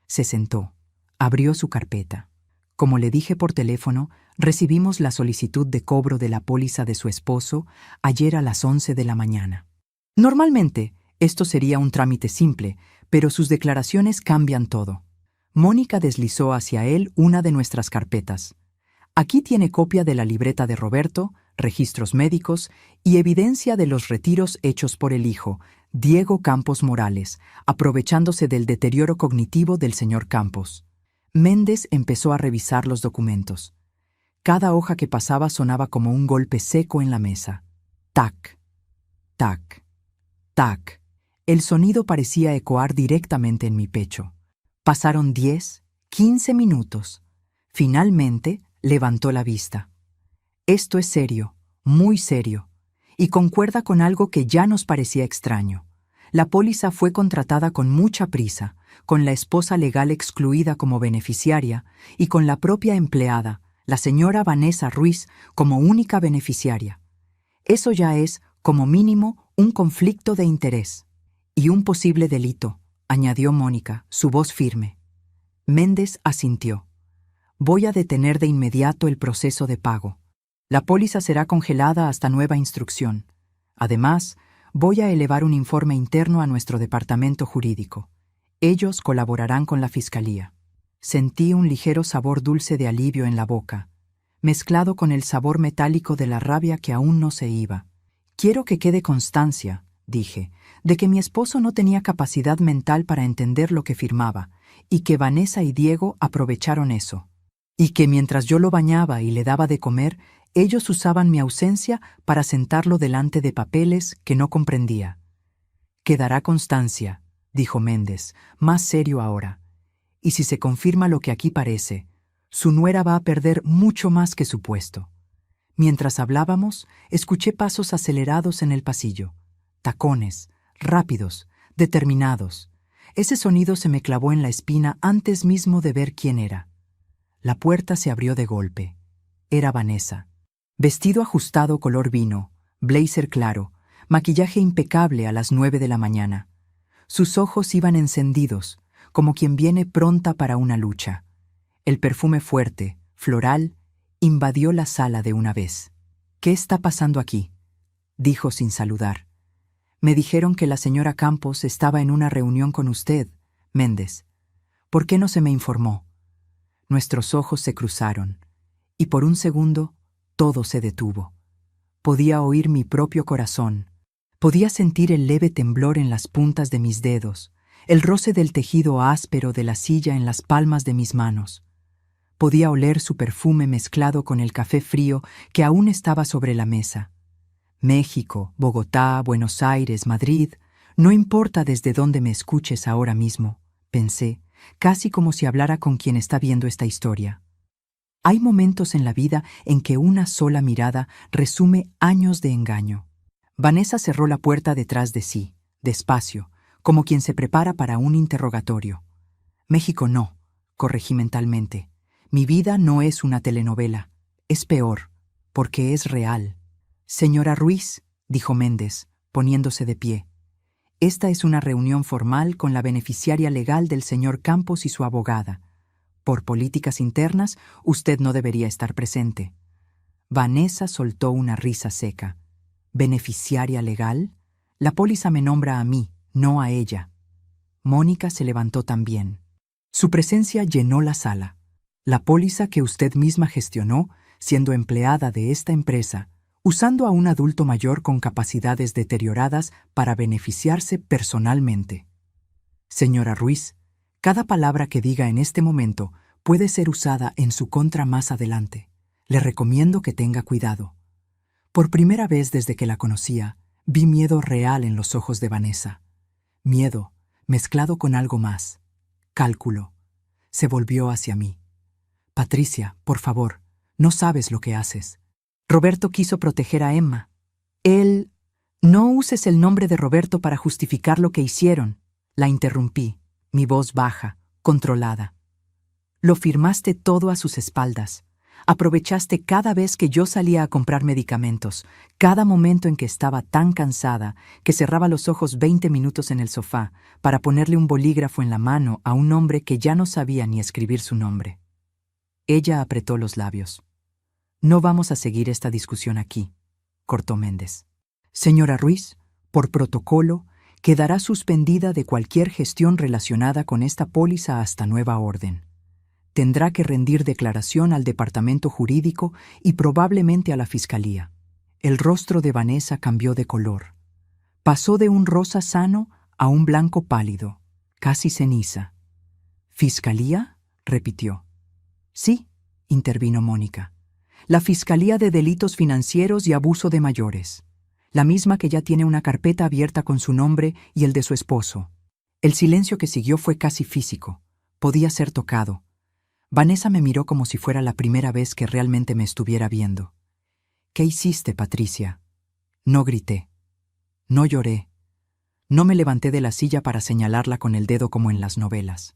Se sentó. Abrió su carpeta. Como le dije por teléfono, recibimos la solicitud de cobro de la póliza de su esposo ayer a las 11 de la mañana. Normalmente, esto sería un trámite simple, pero sus declaraciones cambian todo. Mónica deslizó hacia él una de nuestras carpetas. Aquí tiene copia de la libreta de Roberto, registros médicos y evidencia de los retiros hechos por el hijo, Diego Campos Morales, aprovechándose del deterioro cognitivo del señor Campos. Méndez empezó a revisar los documentos. Cada hoja que pasaba sonaba como un golpe seco en la mesa. Tac, tac, tac. El sonido parecía ecoar directamente en mi pecho. Pasaron 10, 15 minutos. Finalmente, levantó la vista. Esto es serio, muy serio, y concuerda con algo que ya nos parecía extraño. La póliza fue contratada con mucha prisa, con la esposa legal excluida como beneficiaria y con la propia empleada, la señora Vanessa Ruiz, como única beneficiaria. Eso ya es, como mínimo, un conflicto de interés. Y un posible delito, añadió Mónica, su voz firme. Méndez asintió. Voy a detener de inmediato el proceso de pago. La póliza será congelada hasta nueva instrucción. Además, voy a elevar un informe interno a nuestro departamento jurídico. Ellos colaborarán con la fiscalía. Sentí un ligero sabor dulce de alivio en la boca, mezclado con el sabor metálico de la rabia que aún no se iba. Quiero que quede constancia, dije, de que mi esposo no tenía capacidad mental para entender lo que firmaba, y que Vanessa y Diego aprovecharon eso. Y que mientras yo lo bañaba y le daba de comer, ellos usaban mi ausencia para sentarlo delante de papeles que no comprendía. Quedará constancia, dijo Méndez, más serio ahora. Y si se confirma lo que aquí parece, su nuera va a perder mucho más que su puesto. Mientras hablábamos, escuché pasos acelerados en el pasillo. Tacones, rápidos, determinados. Ese sonido se me clavó en la espina antes mismo de ver quién era. La puerta se abrió de golpe. Era Vanessa. Vestido ajustado color vino, blazer claro, maquillaje impecable a las 9 de la mañana. Sus ojos iban encendidos, como quien viene pronta para una lucha. El perfume fuerte, floral, invadió la sala de una vez. «¿Qué está pasando aquí?», dijo sin saludar. «Me dijeron que la señora Campos estaba en una reunión con usted, Méndez. ¿Por qué no se me informó?». Nuestros ojos se cruzaron, y por un segundo todo se detuvo. Podía oír mi propio corazón. Podía sentir el leve temblor en las puntas de mis dedos, el roce del tejido áspero de la silla en las palmas de mis manos. Podía oler su perfume mezclado con el café frío que aún estaba sobre la mesa. México, Bogotá, Buenos Aires, Madrid, no importa desde dónde me escuches ahora mismo, pensé, casi como si hablara con quien está viendo esta historia. Hay momentos en la vida en que una sola mirada resume años de engaño. Vanessa cerró la puerta detrás de sí, despacio, como quien se prepara para un interrogatorio. México no, corregí mentalmente. Mi vida no es una telenovela. Es peor, porque es real. Señora Ruiz, dijo Méndez, poniéndose de pie. Esta es una reunión formal con la beneficiaria legal del señor Campos y su abogada. Por políticas internas, usted no debería estar presente. Vanessa soltó una risa seca. ¿Beneficiaria legal? La póliza me nombra a mí, no a ella. Mónica se levantó también. Su presencia llenó la sala. La póliza que usted misma gestionó, siendo empleada de esta empresa, usando a un adulto mayor con capacidades deterioradas para beneficiarse personalmente. Señora Ruiz, cada palabra que diga en este momento puede ser usada en su contra más adelante. Le recomiendo que tenga cuidado. Por primera vez desde que la conocía, vi miedo real en los ojos de Vanessa. Miedo, mezclado con algo más. Cálculo. Se volvió hacia mí. Patricia, por favor, no sabes lo que haces. Roberto quiso proteger a Emma. Él... No uses el nombre de Roberto para justificar lo que hicieron. La interrumpí, mi voz baja, controlada. Lo firmaste todo a sus espaldas. Aprovechaste cada vez que yo salía a comprar medicamentos, cada momento en que estaba tan cansada que cerraba los ojos 20 minutos en el sofá para ponerle un bolígrafo en la mano a un hombre que ya no sabía ni escribir su nombre. Ella apretó los labios. No vamos a seguir esta discusión aquí, cortó Méndez. Señora Ruiz, por protocolo, quedará suspendida de cualquier gestión relacionada con esta póliza hasta nueva orden. Tendrá que rendir declaración al departamento jurídico y probablemente a la fiscalía. El rostro de Vanessa cambió de color. Pasó de un rosa sano a un blanco pálido, casi ceniza. ¿Fiscalía?, repitió. Sí, intervino Mónica. La Fiscalía de Delitos Financieros y Abuso de Mayores. La misma que ya tiene una carpeta abierta con su nombre y el de su esposo. El silencio que siguió fue casi físico. Podía ser tocado. Vanessa me miró como si fuera la primera vez que realmente me estuviera viendo. ¿Qué hiciste, Patricia? No grité. No lloré. No me levanté de la silla para señalarla con el dedo como en las novelas.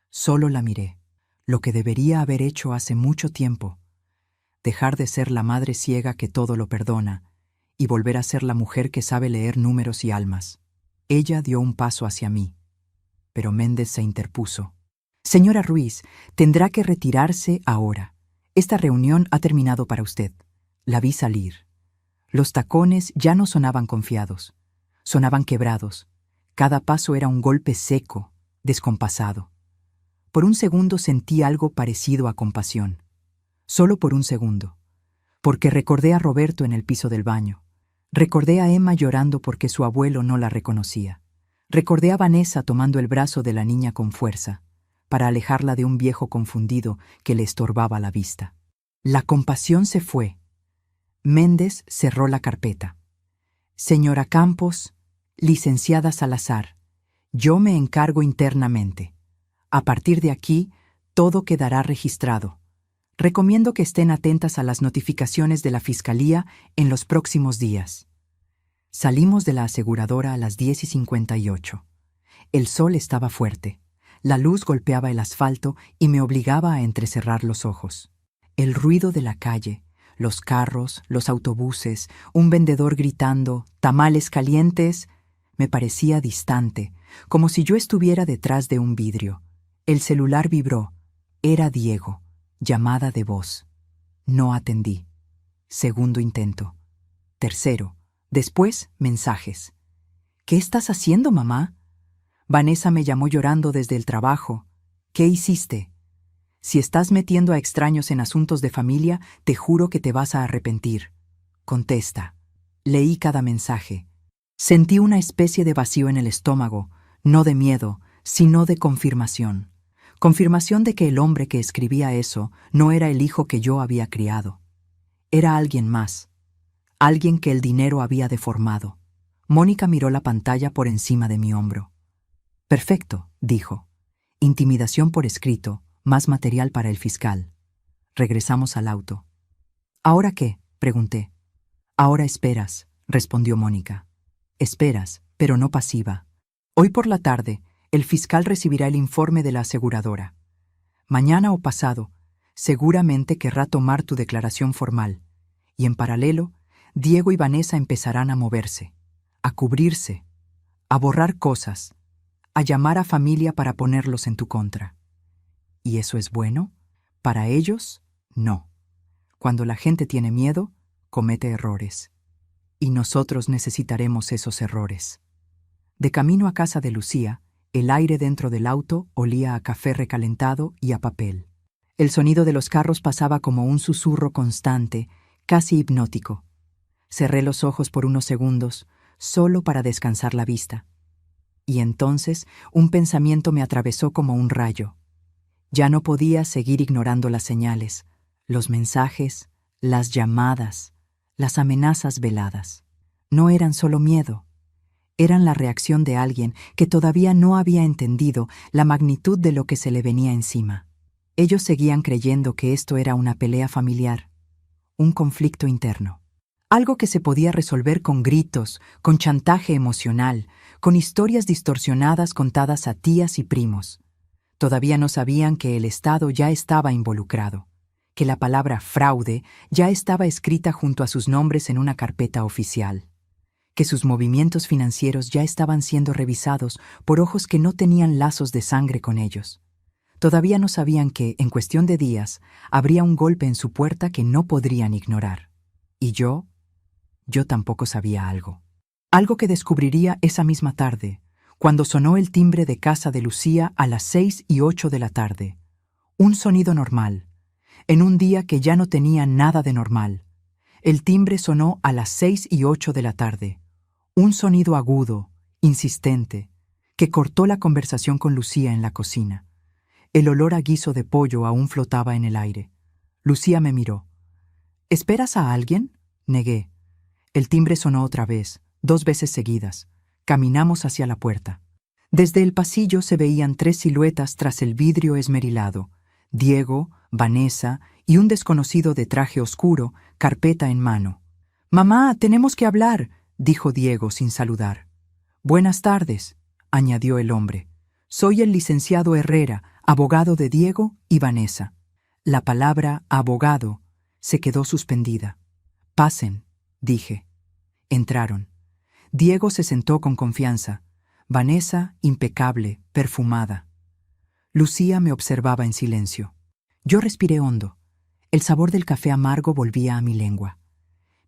Solo la miré, lo que debería haber hecho hace mucho tiempo. Dejar de ser la madre ciega que todo lo perdona y volver a ser la mujer que sabe leer números y almas. Ella dio un paso hacia mí, pero Méndez se interpuso. Señora Ruiz, tendrá que retirarse ahora. Esta reunión ha terminado para usted. La vi salir. Los tacones ya no sonaban confiados. Sonaban quebrados. Cada paso era un golpe seco, descompasado. Por un segundo sentí algo parecido a compasión. Solo por un segundo. Porque recordé a Roberto en el piso del baño. Recordé a Emma llorando porque su abuelo no la reconocía. Recordé a Vanessa tomando el brazo de la niña con fuerza, para alejarla de un viejo confundido que le estorbaba la vista. La compasión se fue. Méndez cerró la carpeta. Señora Campos, licenciada Salazar, yo me encargo internamente. A partir de aquí, todo quedará registrado. Recomiendo que estén atentas a las notificaciones de la Fiscalía en los próximos días. Salimos de la aseguradora a las 10:58. El sol estaba fuerte. La luz golpeaba el asfalto y me obligaba a entrecerrar los ojos. El ruido de la calle, los carros, los autobuses, un vendedor gritando «tamales calientes», me parecía distante, como si yo estuviera detrás de un vidrio. El celular vibró. Era Diego. Llamada de voz. No atendí. Segundo intento. Tercero. Después, mensajes. ¿Qué estás haciendo, mamá? Vanessa me llamó llorando desde el trabajo. ¿Qué hiciste? Si estás metiendo a extraños en asuntos de familia, te juro que te vas a arrepentir. Contesta. Leí cada mensaje. Sentí una especie de vacío en el estómago, no de miedo, sino de confirmación. Confirmación de que el hombre que escribía eso no era el hijo que yo había criado. Era alguien más. Alguien que el dinero había deformado. Mónica miró la pantalla por encima de mi hombro. Perfecto, dijo. Intimidación por escrito, más material para el fiscal. Regresamos al auto. ¿Ahora qué?, pregunté. Ahora esperas, respondió Mónica. Esperas, pero no pasiva. Hoy por la tarde, el fiscal recibirá el informe de la aseguradora. Mañana o pasado, seguramente querrá tomar tu declaración formal. Y en paralelo, Diego y Vanessa empezarán a moverse, a cubrirse, a borrar cosas, a llamar a familia para ponerlos en tu contra. ¿Y eso es bueno? Para ellos, no. Cuando la gente tiene miedo, comete errores. Y nosotros necesitaremos esos errores. De camino a casa de Lucía, el aire dentro del auto olía a café recalentado y a papel. El sonido de los carros pasaba como un susurro constante, casi hipnótico. Cerré los ojos por unos segundos, solo para descansar la vista. Y entonces un pensamiento me atravesó como un rayo. Ya no podía seguir ignorando las señales, los mensajes, las llamadas, las amenazas veladas. No eran solo miedo. Eran la reacción de alguien que todavía no había entendido la magnitud de lo que se le venía encima. Ellos seguían creyendo que esto era una pelea familiar, un conflicto interno. Algo que se podía resolver con gritos, con chantaje emocional, con historias distorsionadas contadas a tías y primos. Todavía no sabían que el Estado ya estaba involucrado, que la palabra fraude ya estaba escrita junto a sus nombres en una carpeta oficial, que sus movimientos financieros ya estaban siendo revisados por ojos que no tenían lazos de sangre con ellos. Todavía no sabían que, en cuestión de días, habría un golpe en su puerta que no podrían ignorar. Y yo tampoco sabía algo. Algo que descubriría esa misma tarde, cuando sonó el timbre de casa de Lucía a las 6:08 de la tarde. Un sonido normal, en un día que ya no tenía nada de normal. El timbre sonó a las 6:08 de la tarde. Un sonido agudo, insistente, que cortó la conversación con Lucía en la cocina. El olor a guiso de pollo aún flotaba en el aire. Lucía me miró. ¿Esperas a alguien? Negué. El timbre sonó otra vez, 2 veces seguidas. Caminamos hacia la puerta. Desde el pasillo se veían 3 siluetas tras el vidrio esmerilado: Diego, Vanessa y un desconocido de traje oscuro, carpeta en mano. «Mamá, tenemos que hablar», dijo Diego sin saludar. «Buenas tardes», añadió el hombre. «Soy el licenciado Herrera, abogado de Diego y Vanessa». La palabra abogado se quedó suspendida. «Pasen», dije. Entraron. Diego se sentó con confianza. Vanessa, impecable, perfumada. Lucía me observaba en silencio. Yo respiré hondo. El sabor del café amargo volvía a mi lengua.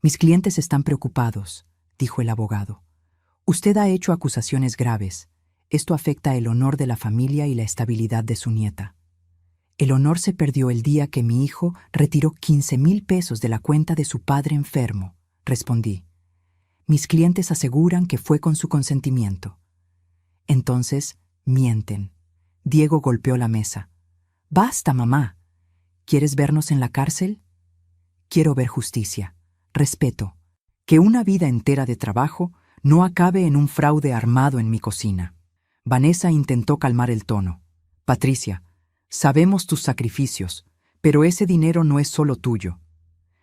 «Mis clientes están preocupados», dijo el abogado. «Usted ha hecho acusaciones graves. Esto afecta el honor de la familia y la estabilidad de su nieta». «El honor se perdió el día que mi hijo retiró 15,000 pesos de la cuenta de su padre enfermo», respondí. «Mis clientes aseguran que fue con su consentimiento». «Entonces, mienten». Diego golpeó la mesa. «Basta, mamá. ¿Quieres vernos en la cárcel?» «Quiero ver justicia, respeto, que una vida entera de trabajo no acabe en un fraude armado en mi cocina». Vanessa intentó calmar el tono. «Patricia, sabemos tus sacrificios, pero ese dinero no es solo tuyo.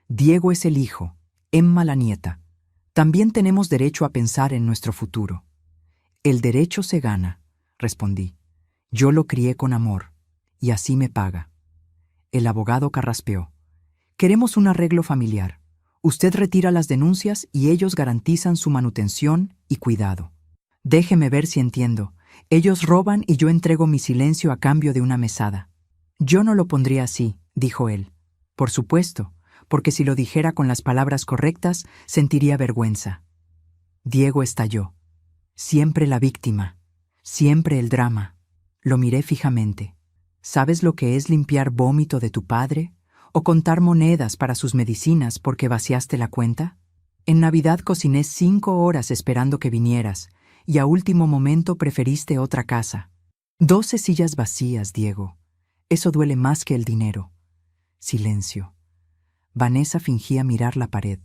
Diego es el hijo, Emma la nieta. También tenemos derecho a pensar en nuestro futuro». «El derecho se gana», respondí. «Yo lo crié con amor, y así me paga». El abogado carraspeó. «Queremos un arreglo familiar. Usted retira las denuncias y ellos garantizan su manutención y cuidado». «Déjeme ver si entiendo. Ellos roban y yo entrego mi silencio a cambio de una mesada». «Yo no lo pondría así», dijo él. «Por supuesto, porque si lo dijera con las palabras correctas, sentiría vergüenza». Diego estalló. «Siempre la víctima, siempre el drama». Lo miré fijamente. «¿Sabes lo que es limpiar vómito de tu padre? ¿O contar monedas para sus medicinas porque vaciaste la cuenta? En Navidad cociné 5 horas esperando que vinieras, y a último momento preferiste otra casa. 12 sillas vacías, Diego. Eso duele más que el dinero». Silencio. Vanessa fingía mirar la pared.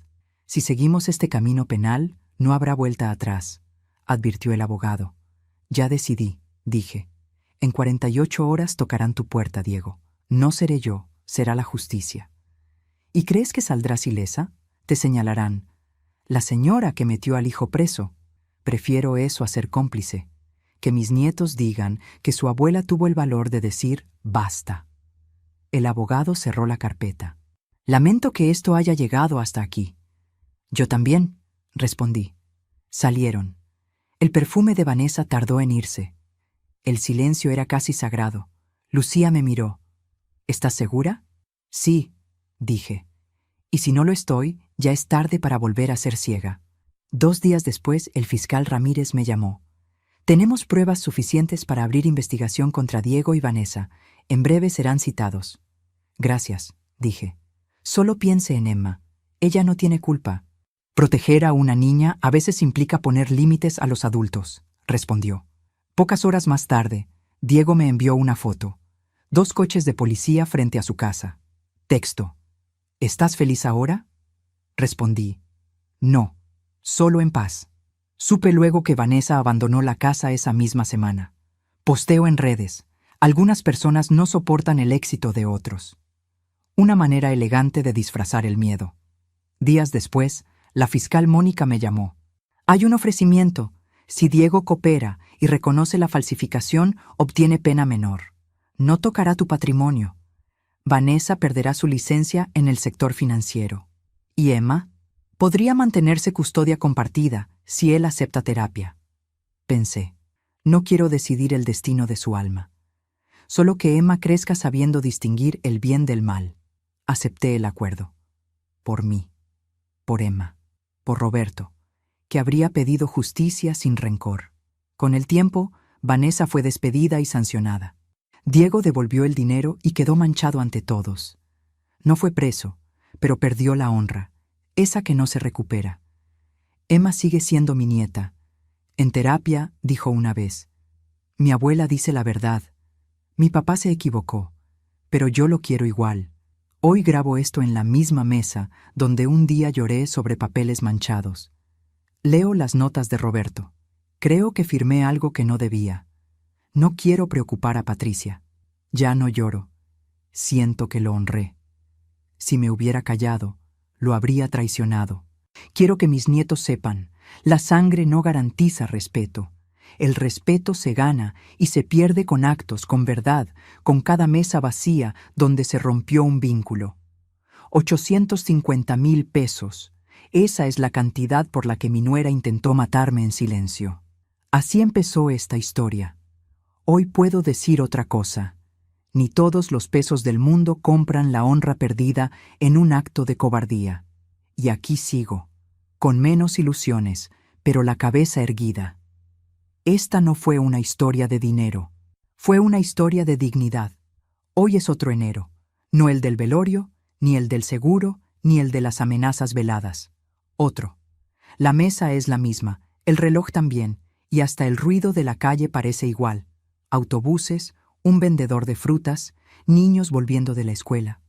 «Si seguimos este camino penal, no habrá vuelta atrás», advirtió el abogado. «Ya decidí», dije. «En 48 horas tocarán tu puerta, Diego. No seré yo, será la justicia». «¿Y crees que saldrás ilesa?», te señalarán. «La señora que metió al hijo preso». Prefiero eso a ser cómplice. Que mis nietos digan que su abuela tuvo el valor de decir basta. El abogado cerró la carpeta. «Lamento que esto haya llegado hasta aquí». «Yo también», respondí. Salieron. El perfume de Vanessa tardó en irse. El silencio era casi sagrado. Lucía me miró. ¿Estás segura? Sí, dije. Y si no lo estoy, ya es tarde para volver a ser ciega. 2 días después, el fiscal Ramírez me llamó. Tenemos pruebas suficientes para abrir investigación contra Diego y Vanessa. En breve serán citados. Gracias, dije. Solo piense en Emma. Ella no tiene culpa. Proteger a una niña a veces implica poner límites a los adultos, respondió. Pocas horas más tarde, Diego me envió una foto. 2 coches de policía frente a su casa. Texto. ¿Estás feliz ahora? Respondí. No, solo en paz. Supe luego que Vanessa abandonó la casa esa misma semana. Posteo en redes. Algunas personas no soportan el éxito de otros. Una manera elegante de disfrazar el miedo. Días después, la fiscal Mónica me llamó. Hay un ofrecimiento. Si Diego coopera y reconoce la falsificación, obtiene pena menor. No tocará tu patrimonio. Vanessa perderá su licencia en el sector financiero. ¿Y Emma? Podría mantenerse custodia compartida si él acepta terapia. Pensé, no quiero decidir el destino de su alma. Solo que Emma crezca sabiendo distinguir el bien del mal. Acepté el acuerdo. Por mí, por Emma, por Roberto, que habría pedido justicia sin rencor. Con el tiempo, Vanessa fue despedida y sancionada. Diego devolvió el dinero y quedó manchado ante todos. No fue preso, pero perdió la honra, esa que no se recupera. Emma sigue siendo mi nieta. En terapia dijo una vez, mi abuela dice la verdad. Mi papá se equivocó, pero yo lo quiero igual. Hoy grabo esto en la misma mesa donde un día lloré sobre papeles manchados. Leo las notas de Roberto. Creo que firmé algo que no debía. No quiero preocupar a Patricia. Ya no lloro. Siento que lo honré. Si me hubiera callado, lo habría traicionado. Quiero que mis nietos sepan, la sangre no garantiza respeto. El respeto se gana y se pierde con actos, con verdad, con cada mesa vacía donde se rompió un vínculo. 850,000 pesos. Esa es la cantidad por la que mi nuera intentó matarme en silencio. Así empezó esta historia. Hoy puedo decir otra cosa. Ni todos los pesos del mundo compran la honra perdida en un acto de cobardía. Y aquí sigo, con menos ilusiones, pero la cabeza erguida. Esta no fue una historia de dinero, fue una historia de dignidad. Hoy es otro enero, no el del velorio, ni el del seguro, ni el de las amenazas veladas. Otro. La mesa es la misma, el reloj también, y hasta el ruido de la calle parece igual. Autobuses, un vendedor de frutas, niños volviendo de la escuela.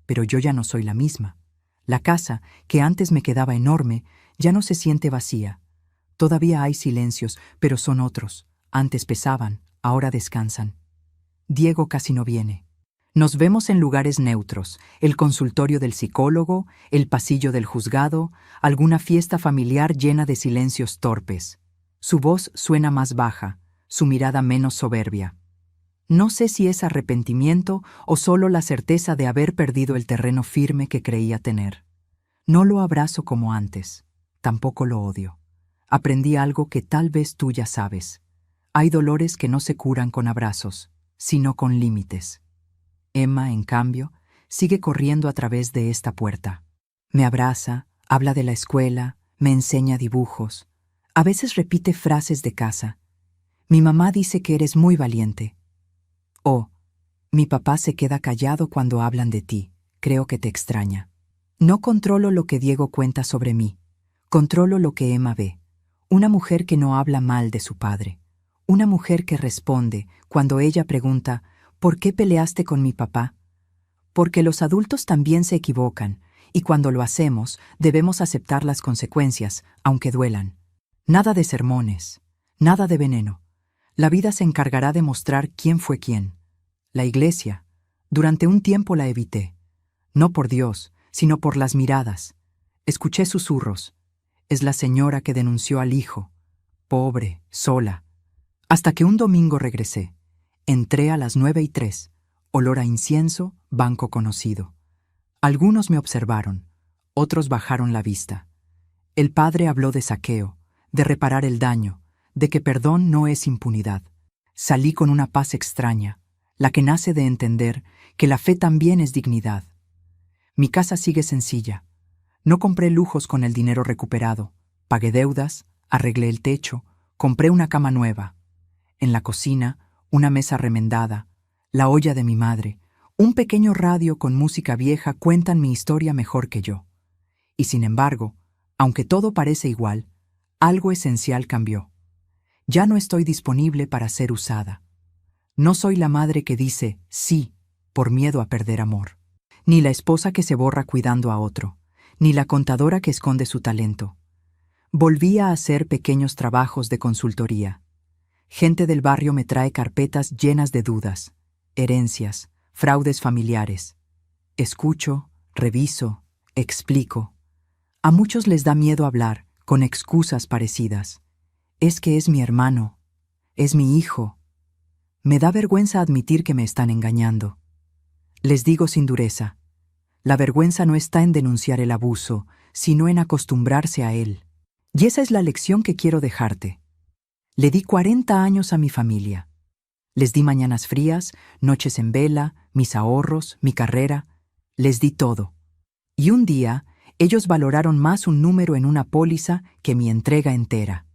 Pero yo ya no soy la misma. La casa, que antes me quedaba enorme, ya no se siente vacía. Todavía hay silencios, pero son otros. Antes pesaban, ahora descansan. Diego casi no viene. Nos vemos en lugares neutros, el consultorio del psicólogo, el pasillo del juzgado, alguna fiesta familiar llena de silencios torpes. Su voz suena más baja, su mirada menos soberbia. No sé si es arrepentimiento o solo la certeza de haber perdido el terreno firme que creía tener. No lo abrazo como antes, tampoco lo odio. Aprendí algo que tal vez tú ya sabes. Hay dolores que no se curan con abrazos, sino con límites. Emma, en cambio, sigue corriendo a través de esta puerta. Me abraza, habla de la escuela, me enseña dibujos. A veces repite frases de casa. Mi mamá dice que eres muy valiente. Oh, mi papá se queda callado cuando hablan de ti. Creo que te extraña. No controlo lo que Diego cuenta sobre mí. Controlo lo que Emma ve. Una mujer que no habla mal de su padre. Una mujer que responde cuando ella pregunta, ¿por qué peleaste con mi papá? Porque los adultos también se equivocan, y cuando lo hacemos, debemos aceptar las consecuencias, aunque duelan. Nada de sermones, nada de veneno. La vida se encargará de mostrar quién fue quién. La iglesia, durante un tiempo la evité. No por Dios, sino por las miradas. Escuché susurros. Es la señora que denunció al hijo. Pobre, sola. Hasta que un domingo regresé. Entré a las 9:03. Olor a incienso, banco conocido. Algunos me observaron, otros bajaron la vista. El padre habló de saqueo, de reparar el daño, de que perdón no es impunidad. Salí con una paz extraña. la que nace de entender que la fe también es dignidad. Mi casa sigue sencilla. No compré lujos con el dinero recuperado. Pagué deudas, arreglé el techo, compré una cama nueva. En la cocina, una mesa remendada, la olla de mi madre, un pequeño radio con música vieja cuentan mi historia mejor que yo. Y sin embargo, aunque todo parece igual, algo esencial cambió. Ya no estoy disponible para ser usada. No soy la madre que dice sí por miedo a perder amor, ni la esposa que se borra cuidando a otro, ni la contadora que esconde su talento. Volví a hacer pequeños trabajos de consultoría. Gente del barrio me trae carpetas llenas de dudas, herencias, fraudes familiares. Escucho, reviso, explico. A muchos les da miedo hablar, con excusas parecidas. Es que es mi hermano, es mi hijo. Me da vergüenza admitir que me están engañando. Les digo sin dureza, la vergüenza no está en denunciar el abuso, sino en acostumbrarse a él. Y esa es la lección que quiero dejarte. Le di 40 años a mi familia. Les di mañanas frías, noches en vela, mis ahorros, mi carrera. Les di todo. Y un día, ellos valoraron más un número en una póliza que mi entrega entera.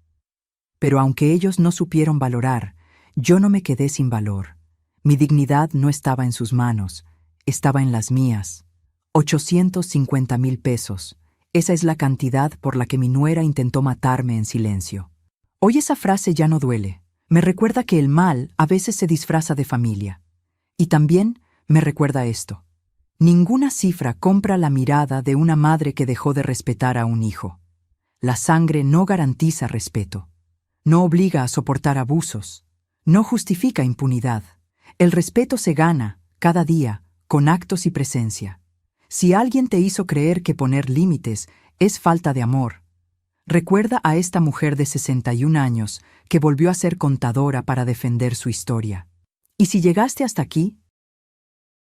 Pero aunque ellos no supieron valorar, yo no me quedé sin valor. Mi dignidad no estaba en sus manos, estaba en las mías. 850,000 pesos. Esa es la cantidad por la que mi nuera intentó matarme en silencio. Hoy esa frase ya no duele. Me recuerda que el mal a veces se disfraza de familia. Y también me recuerda esto. Ninguna cifra compra la mirada de una madre que dejó de respetar a un hijo. La sangre no garantiza respeto. No obliga a soportar abusos. No justifica impunidad. El respeto se gana, cada día, con actos y presencia. Si alguien te hizo creer que poner límites es falta de amor, recuerda a esta mujer de 61 años que volvió a ser contadora para defender su historia. Y si llegaste hasta aquí,